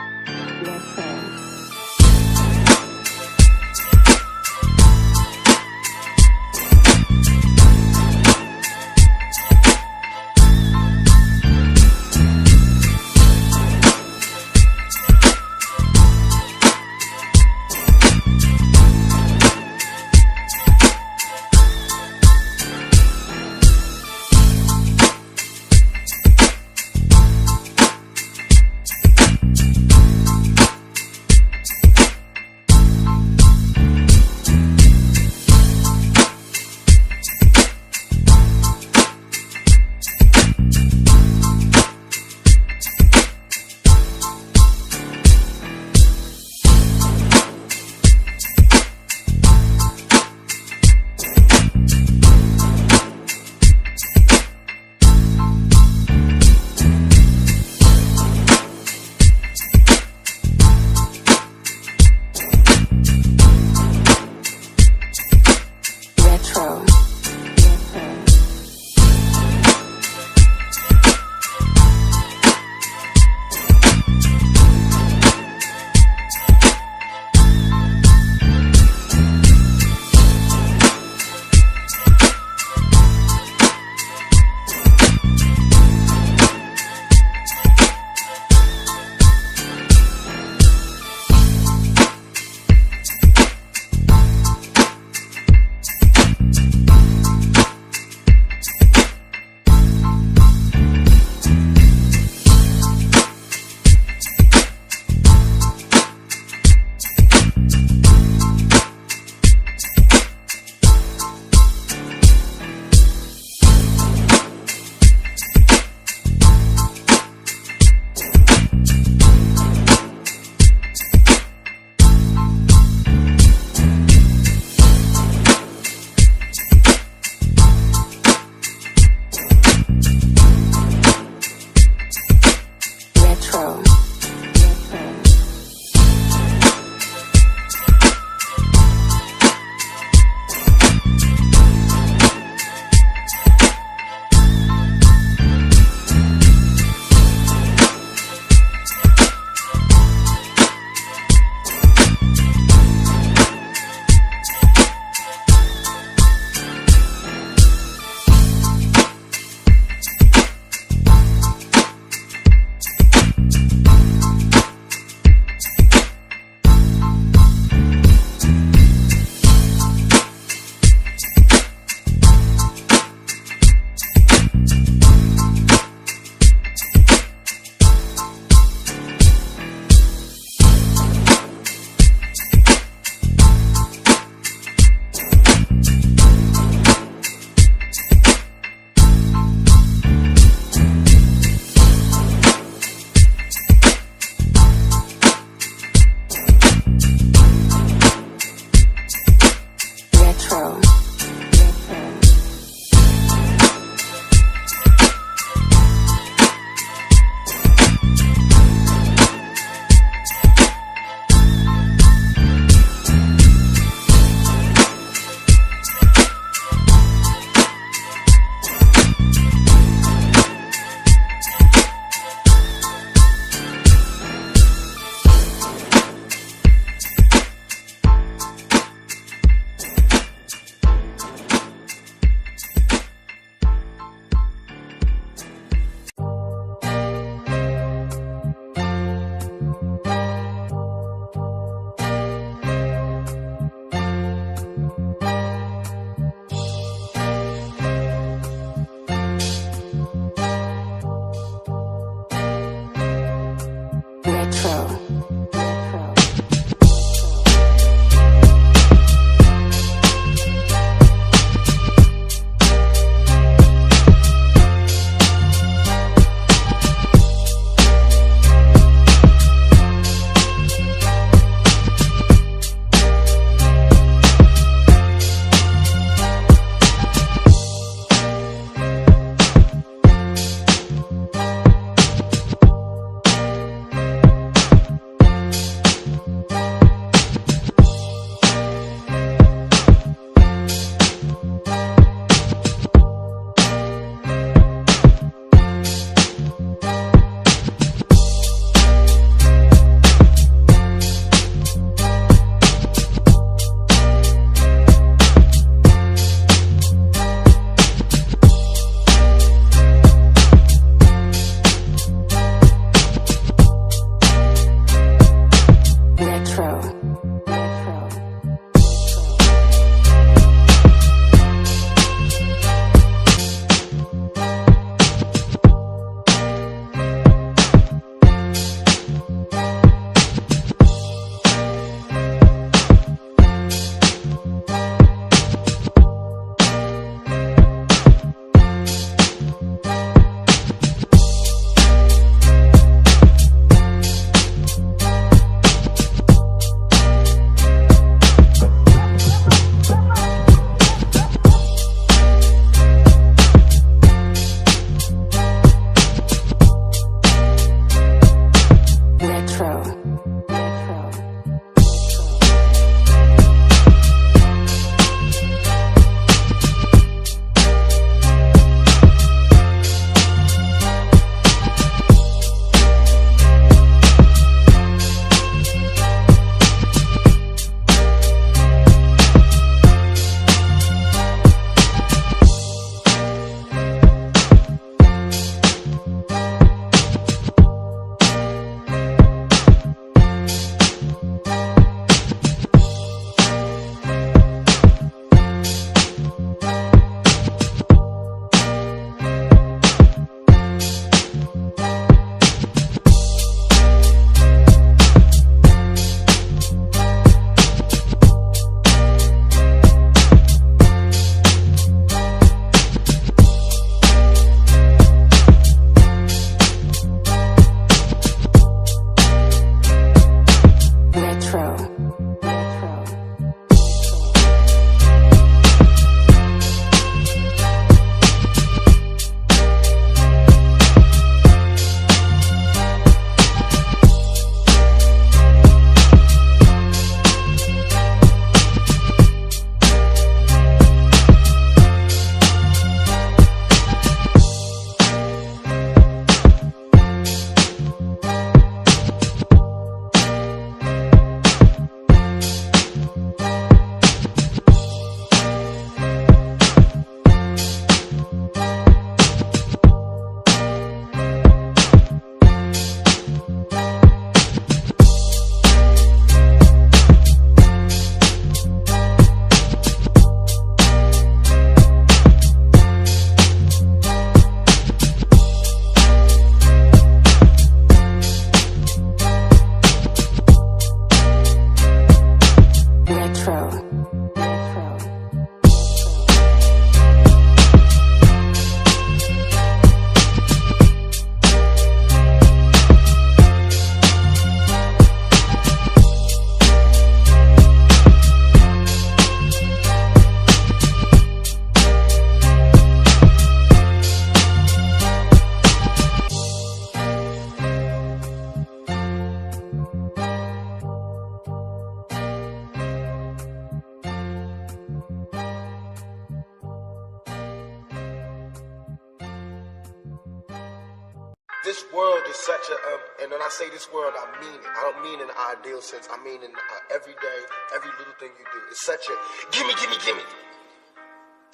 this world is such a, and when I say this world, I mean it. I don't mean in an ideal sense. I mean in every day, every little thing you do. It's such a gimme, gimme, gimme.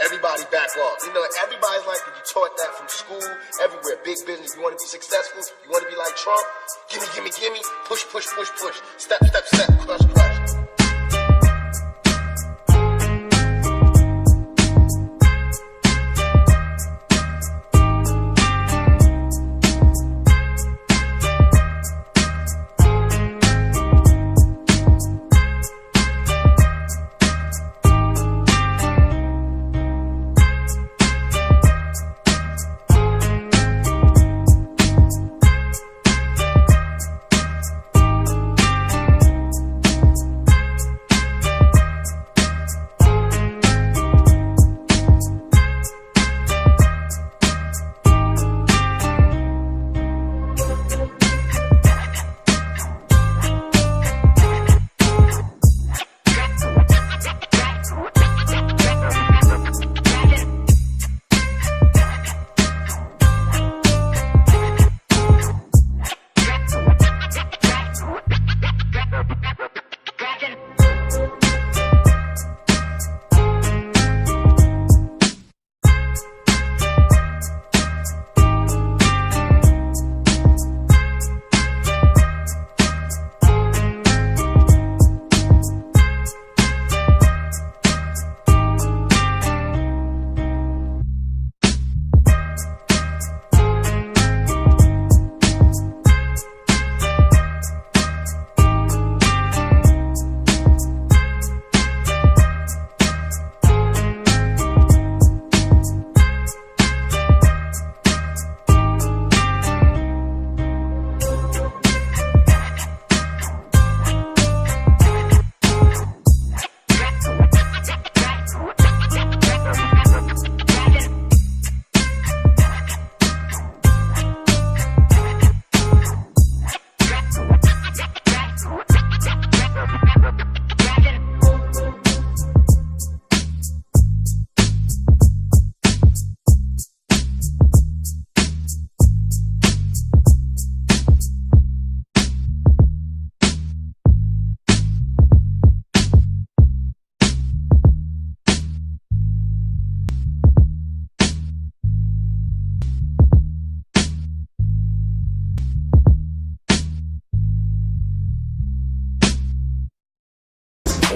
Everybody back off. You know, everybody's like, you taught that from school, everywhere. Big business. You want to be successful? You want to be like Trump? Gimme, gimme, gimme. Push, push, push, push. Step, step, step. Crush, crush.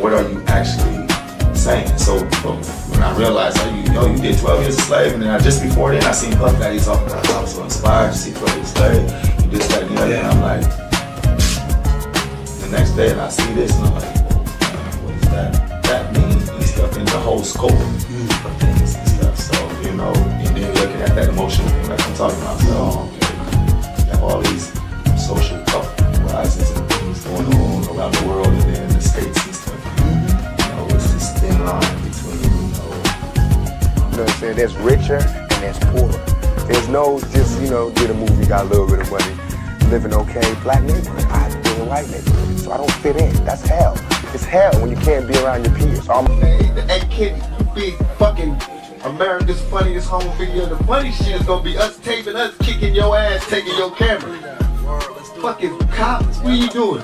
What are you actually saying? So when I realized, you did 12 years a slave, and then just before then, I seen Puff Daddy talking about I was so inspired to see 12 years a slave, you did that, and the other, and I'm like, the next day, and I see this, and I'm like, what does that mean and stuff, and the whole scope of things and stuff. So, and then looking at that emotional thing like I'm talking about, so you have all these social uprisings and things going on around the world, and then the States and stuff. It's this thin line between, You know what I'm saying? There's richer and there's poorer. There's no just, get a movie, got a little bit of money, living okay. Black neighborhood, I live in white neighborhood, so I don't fit in. That's hell. It's hell when you can't be around your peers. Hey kid, you big fucking America's Funniest Home Video. The funny shit is gonna be us taping, us kicking your ass, taking your camera. Fucking cops, what are you doing?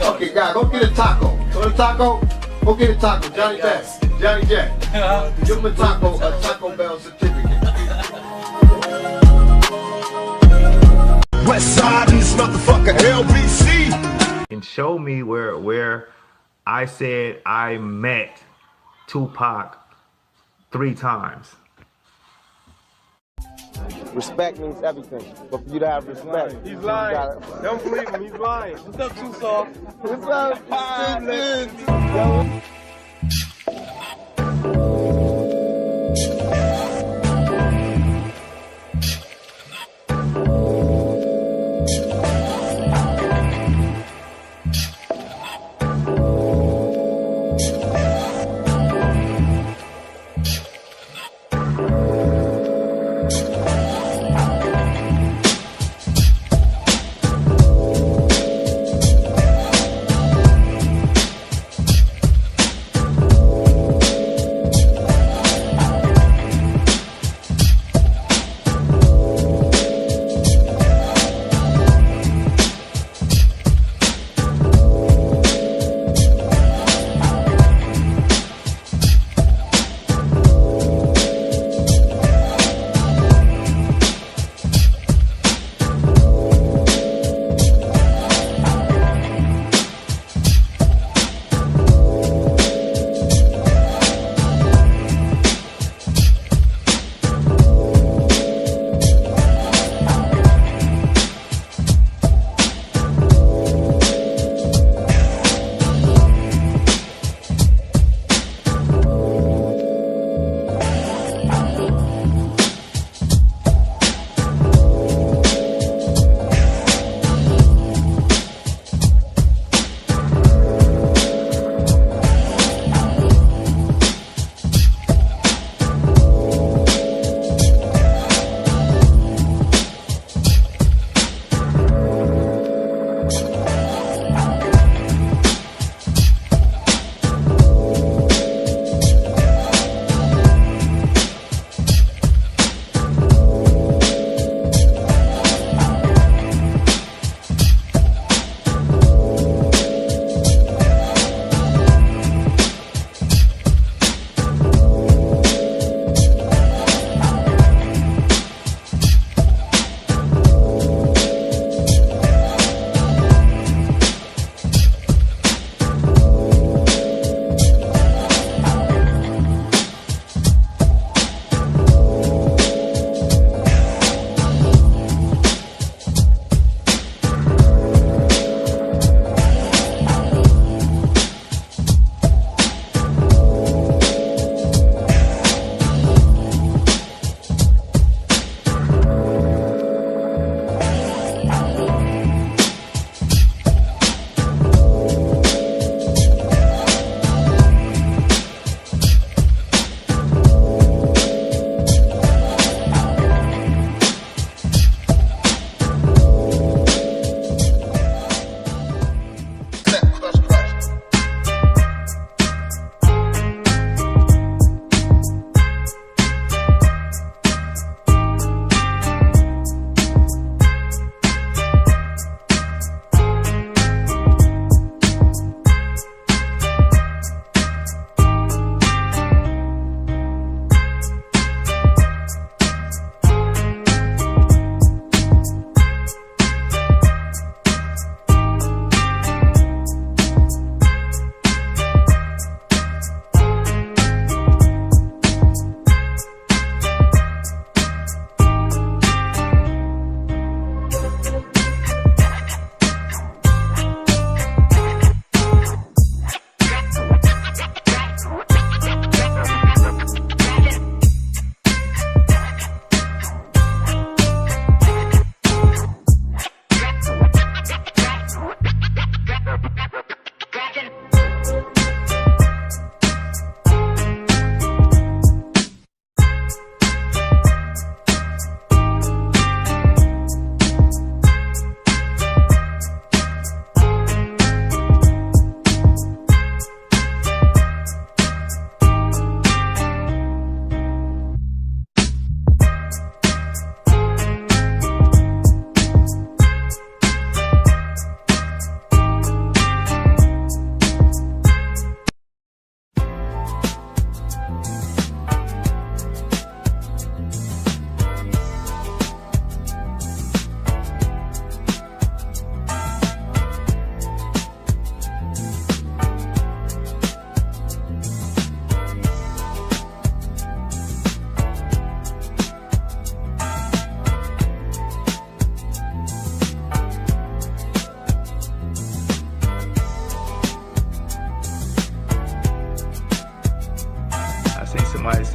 Okay, guy, go get a taco. Want a taco? Go get a taco. Johnny Jack. Give him a Taco Bell certificate. West Side in this motherfucker, LBC. And show me where I said I met Tupac 3 times. Respect means everything, but for you to have respect, he's lying. Don't believe him, he's lying. What's up, Too Soft? What's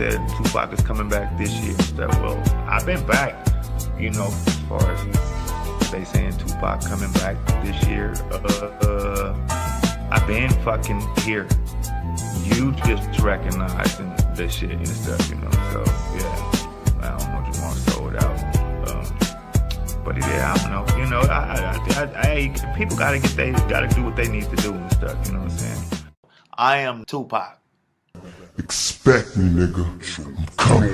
said Tupac is coming back this year and stuff. Well, I've been back, you know, as far as they saying Tupac coming back this year. I've been fucking here. You just recognizing the shit and stuff, you know. So yeah, I don't know, just want to throw it out. But yeah, I don't know. You know, people gotta do what they need to do and stuff. You know what I'm saying? I am Tupac. Expect me, nigga. So I'm coming.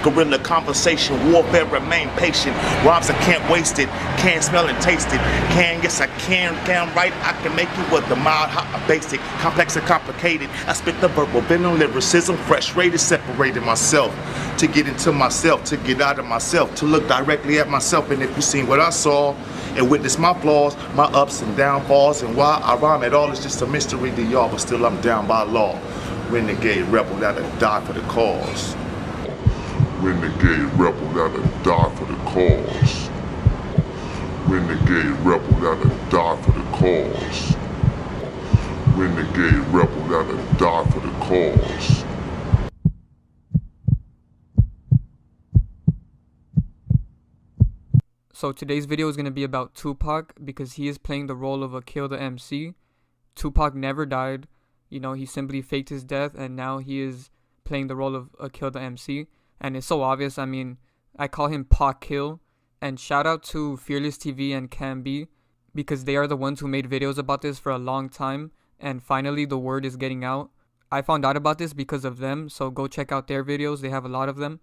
Guerrilla conversation, warfare, remain patient. Rhymes, I can't waste it. Can't smell and taste it. Yes, I can. Damn right, I can make you with the mild, hot, basic, complex and complicated. I spit the verbal, been on lyricism, fresh rated, separated myself. To get into myself, to get out of myself, to look directly at myself. And if you seen what I saw and witness my flaws, my ups and downfalls, and why I rhyme at all is just a mystery to y'all, but still I'm down by law. Renegade rebel that'll die for the cause. Renegade rebel that'll die for the cause. Renegade rebel that'll die for the cause. Renegade rebel that'll die for the cause. So today's video is going to be about Tupac because he is playing the role of Akil the MC. Tupac never died. You know, he simply faked his death and now he is playing the role of Akil the MC. And it's so obvious. I mean, I call him Pac-Kill. And shout out to Fearless TV and Cam B because they are the ones who made videos about this for a long time. And finally the word is getting out. I found out about this because of them. So go check out their videos. They have a lot of them.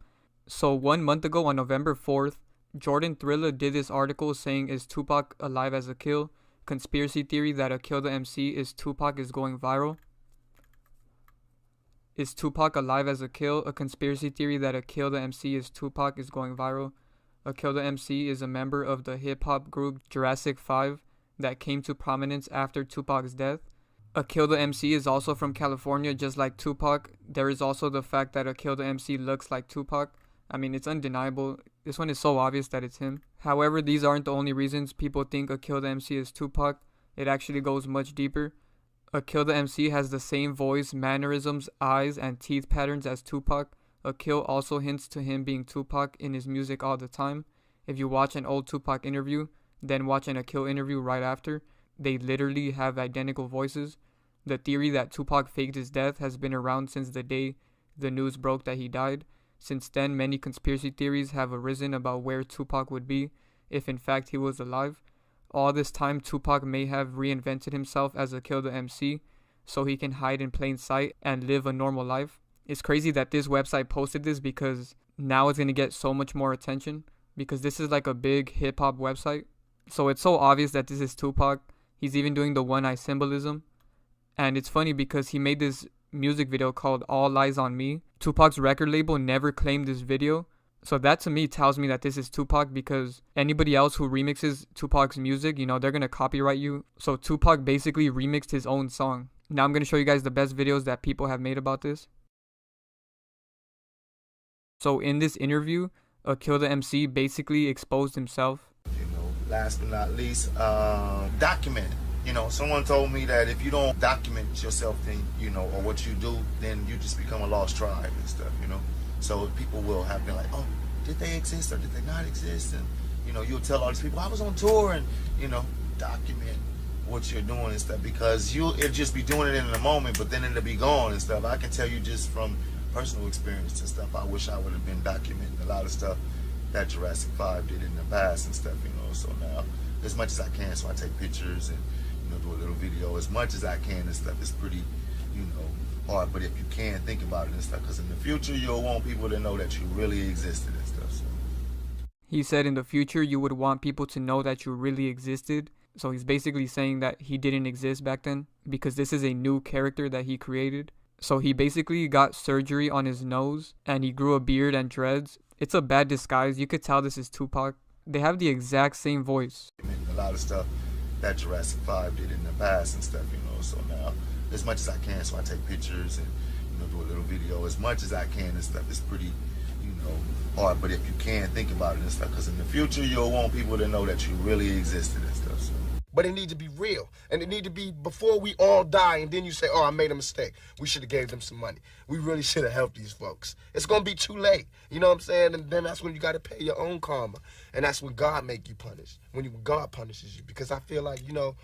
So 1 month ago on November 4th, Jordan Thriller did this article saying, "Is Tupac alive as Akil? Conspiracy theory that Akil the MC is Tupac is going viral." Is Tupac alive as Akil? A conspiracy theory that Akil the MC is Tupac is going viral. Akil the MC is a member of the hip-hop group Jurassic 5 that came to prominence after Tupac's death. Akil the MC is also from California just like Tupac. There is also the fact that Akil the MC looks like Tupac. I mean, it's undeniable. This one is so obvious that it's him. However, these aren't the only reasons people think Akil the MC is Tupac. It actually goes much deeper. Akil the MC has the same voice, mannerisms, eyes, and teeth patterns as Tupac. Akil also hints to him being Tupac in his music all the time. If you watch an old Tupac interview, then watch an Akil interview right after, they literally have identical voices. The theory that Tupac faked his death has been around since the day the news broke that he died. Since then, many conspiracy theories have arisen about where Tupac would be if in fact he was alive. All this time, Tupac may have reinvented himself as Akil the MC so he can hide in plain sight and live a normal life. It's crazy that this website posted this because now it's going to get so much more attention because this is like a big hip-hop website. So it's so obvious that this is Tupac. He's even doing the one eye symbolism. And it's funny because he made this music video called All Lies on Me. Tupac's record label never claimed this video. So that to me tells me that this is Tupac because anybody else who remixes Tupac's music, you know, they're going to copyright you. So Tupac basically remixed his own song. Now I'm going to show you guys the best videos that people have made about this. So in this interview, Akil the MC basically exposed himself. You know, last but not least, document. You know, someone told me that if you don't document yourself, then, you know, or what you do, then you just become a lost tribe and stuff, you know. So people will have been like, oh, did they exist or did they not exist? And, you know, you'll tell all these people, I was on tour and, you know, document what you're doing and stuff because it'll just be doing it in the moment, but then it'll be gone and stuff. I can tell you just from personal experience and stuff, I wish I would have been documenting a lot of stuff that Jurassic 5 did in the past and stuff, you know. So now, as much as I can, so I take pictures and, you know, do a little video as much as I can and stuff. It's pretty, you know, hard, but if you can, think about it and stuff, because in the future you'll want people to know that you really existed and stuff. So. He said in the future you would want people to know that you really existed. So he's basically saying that he didn't exist back then because this is a new character that he created. So he basically got surgery on his nose and he grew a beard and dreads. It's a bad disguise. You could tell this is Tupac. They have the exact same voice. A lot of stuff that Jurassic 5 did in the past and stuff, you know. So now, as much as I can, so I take pictures and, you know, do a little video as much as I can and stuff. It's pretty, you know, hard. But if you can, think about it and stuff, because in the future, you'll want people to know that you really existed and stuff. So. But it need to be real, and it need to be before we all die, and then you say, oh, I made a mistake. We should have gave them some money. We really should have helped these folks. It's going to be too late, you know what I'm saying? And then that's when you got to pay your own karma, and that's when God make you punish, when God punishes you, because I feel like, you know,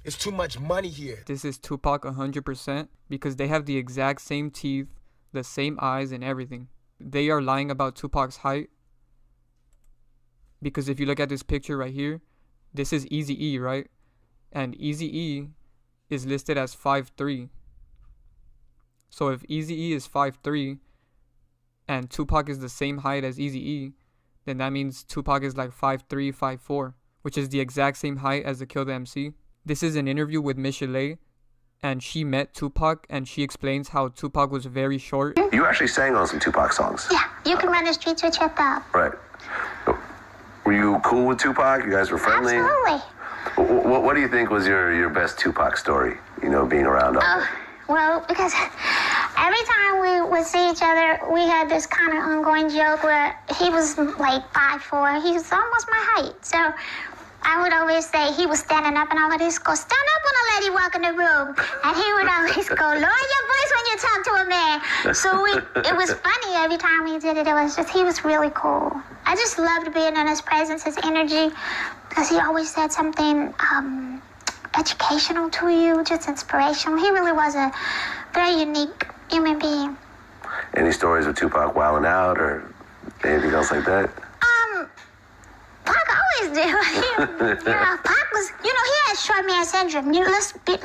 it's too much money here. This is Tupac 100% because they have the exact same teeth, the same eyes, and everything. They are lying about Tupac's height because if you look at this picture right here, this is Eazy-E, right? And Eazy-E is listed as 5'3". So if Eazy-E is 5'3" and Tupac is the same height as Eazy-E, then that means Tupac is like 5'3", 5'4", which is the exact same height as Akil the MC. This is an interview with Michelet, and she met Tupac, and she explains how Tupac was very short. You actually sang on some Tupac songs. Yeah, you can run the streets with your thumb. Right. Were you cool with Tupac? You guys were friendly? Absolutely. What do you think was your best Tupac story, you know, being around all day? Well, because every time we would see each other, we had this kind of ongoing joke where he was like 5'4". He was almost my height. So I would always say he was standing up, and I would just go, stand up when a lady walk in the room. And he would always go, lower your voice when you talk to a man. So it was funny every time we did it. It was just, he was really cool. I just loved being in his presence, his energy, because he always said something educational to you, just inspirational. He really was a very unique human being. Any stories of Tupac wilding out or anything else like that? Pac always did. Pac was, you know, he had short man syndrome. You know, let's be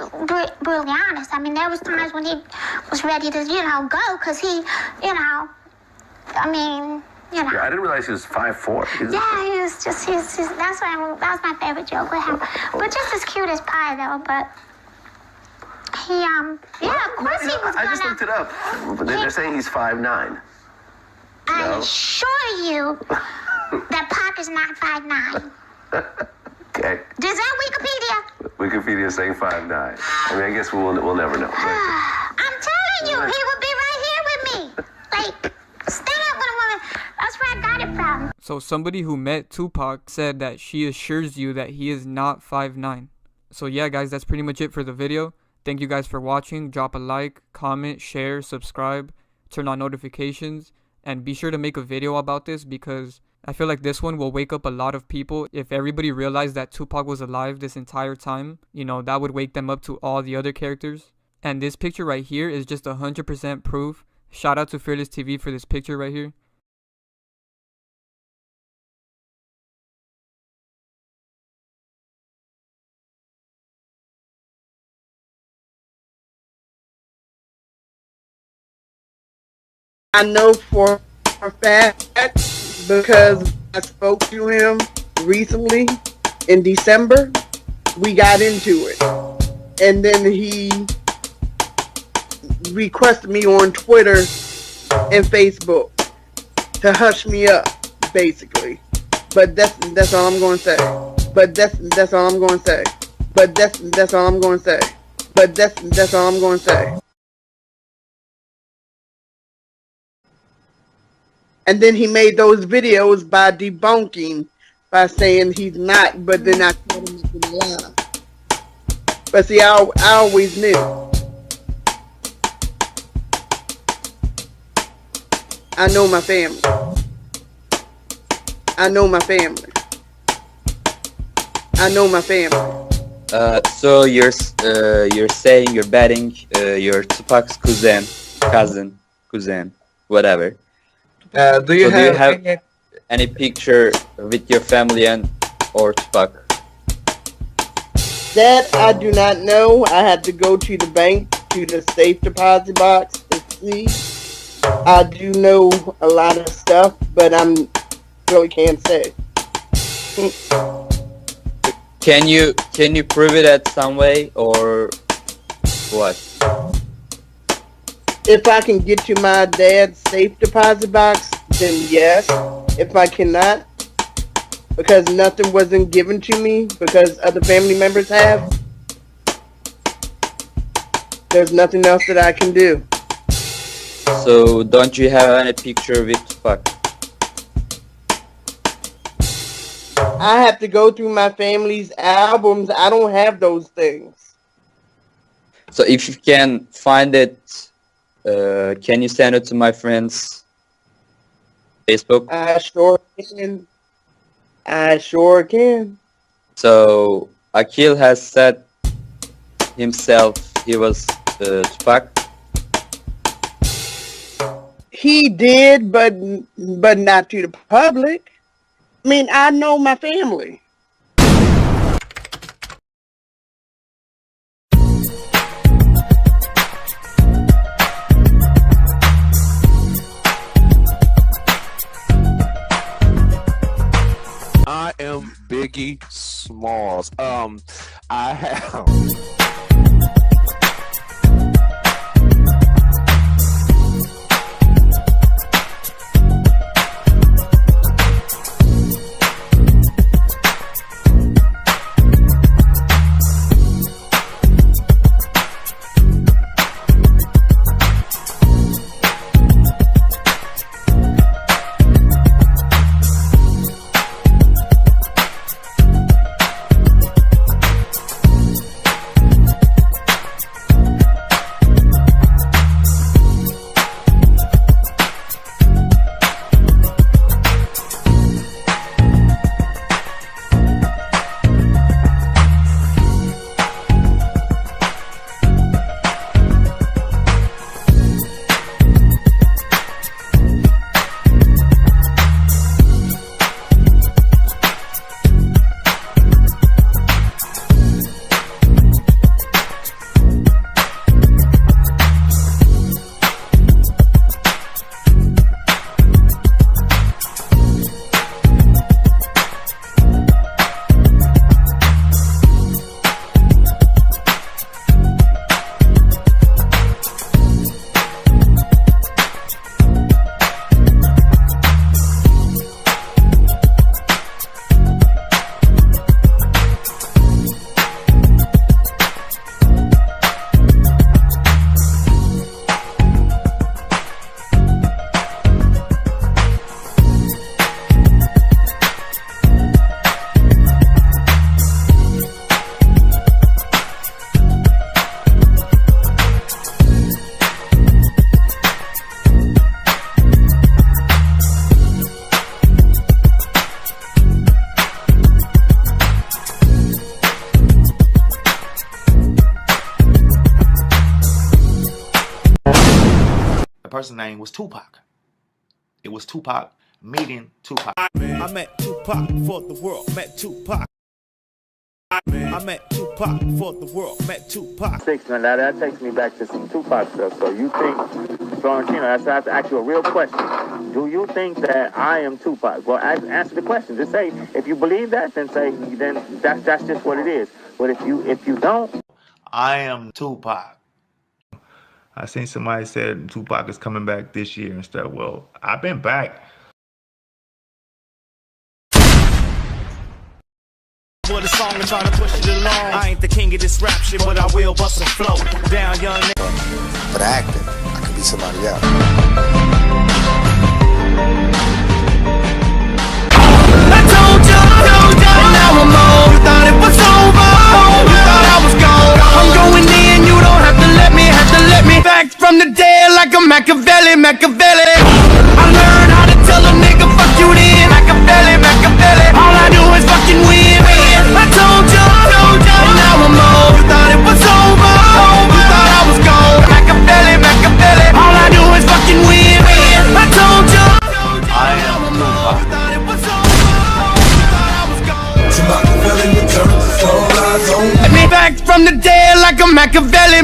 brutally honest. I mean, there was times when he was ready to, you know, go because he, you know, I mean, you know. Yeah, I didn't realize he was 5'4". Yeah, he was just, that's why that was my favorite joke with him. But just as cute as pie, though, but he, yeah, of course he was I just looked it up. They're saying he's 5'9". I assure you that Pac is not 5'9". Okay. Is that Wikipedia? Wikipedia saying 5'9". I mean, I guess we'll never know. I'm telling you, he would be right here with me. Like, stand up with a woman. That's where I got it from. So somebody who met Tupac said that she assures you that he is not 5'9". So yeah, guys, that's pretty much it for the video. Thank you guys for watching. Drop a like, comment, share, subscribe, turn on notifications, and be sure to make a video about this because I feel like this one will wake up a lot of people. If everybody realized that Tupac was alive this entire time, you know, that would wake them up to all the other characters. And this picture right here is just 100% proof. Shout out to Fearless TV for this picture right here. I know for a fact because I spoke to him recently in December. We got into it, and then he requested me on Twitter and Facebook to hush me up, basically. But that's all I'm going to say. But that's all I'm going to say. But that's all I'm going to say. But that's all I'm going to say. And then he made those videos by debunking, by saying he's not, but then I told him to lie. But see, I always knew. I know my family. I know my family. I know my family. So you're saying you're betting your Tupac's cousin, whatever. Do you have any picture with your family and or Tupac? That I do not know. I had to go to the bank, to the safe deposit box to see. I do know a lot of stuff, but I'm really can't say. Can you prove it at some way or what? If I can get to my dad's safe deposit box, then yes. If I cannot, because nothing wasn't given to me because other family members have. There's nothing else that I can do. So don't you have any picture with Tupac? I have to go through my family's albums. I don't have those things. So if you can find it, can you send it to my friends' Facebook? I sure can. I sure can. So Akil has said himself he was Tupac. He did, but not to the public. I mean, I know my family. I am Biggie Smalls. I have. The person's name was Tupac. It was Tupac meeting Tupac. I met Tupac for the world, met Tupac. I met Tupac for the world, met Tupac. Now that takes me back to some Tupac stuff. So you think, Florentino, I have to ask you a real question. Do you think that I am Tupac? Well, answer the question. Just say, if you believe that, then say, then that's just what it is. But if you don't, I am Tupac. I seen somebody said Tupac is coming back this year and stuff. Well, I've been back. For the song and try to push it along. I ain't the king of this rap shit, but I will bust a flow down, young nigga. But acting, I could be somebody else. I told you, and now I'm on. You thought it was over, you thought I was gone. I'm going in, you don't have to let me back from the dead like a Machiavelli. I learned how to tell a nigga fuck you then. Machiavelli. All I do is fucking win. I told you, and now I'm on. You thought it was over, you thought I was gone. Machiavelli. All I do is fucking win. I told you, I am Tupac. Let me back from the dead like a Machiavelli.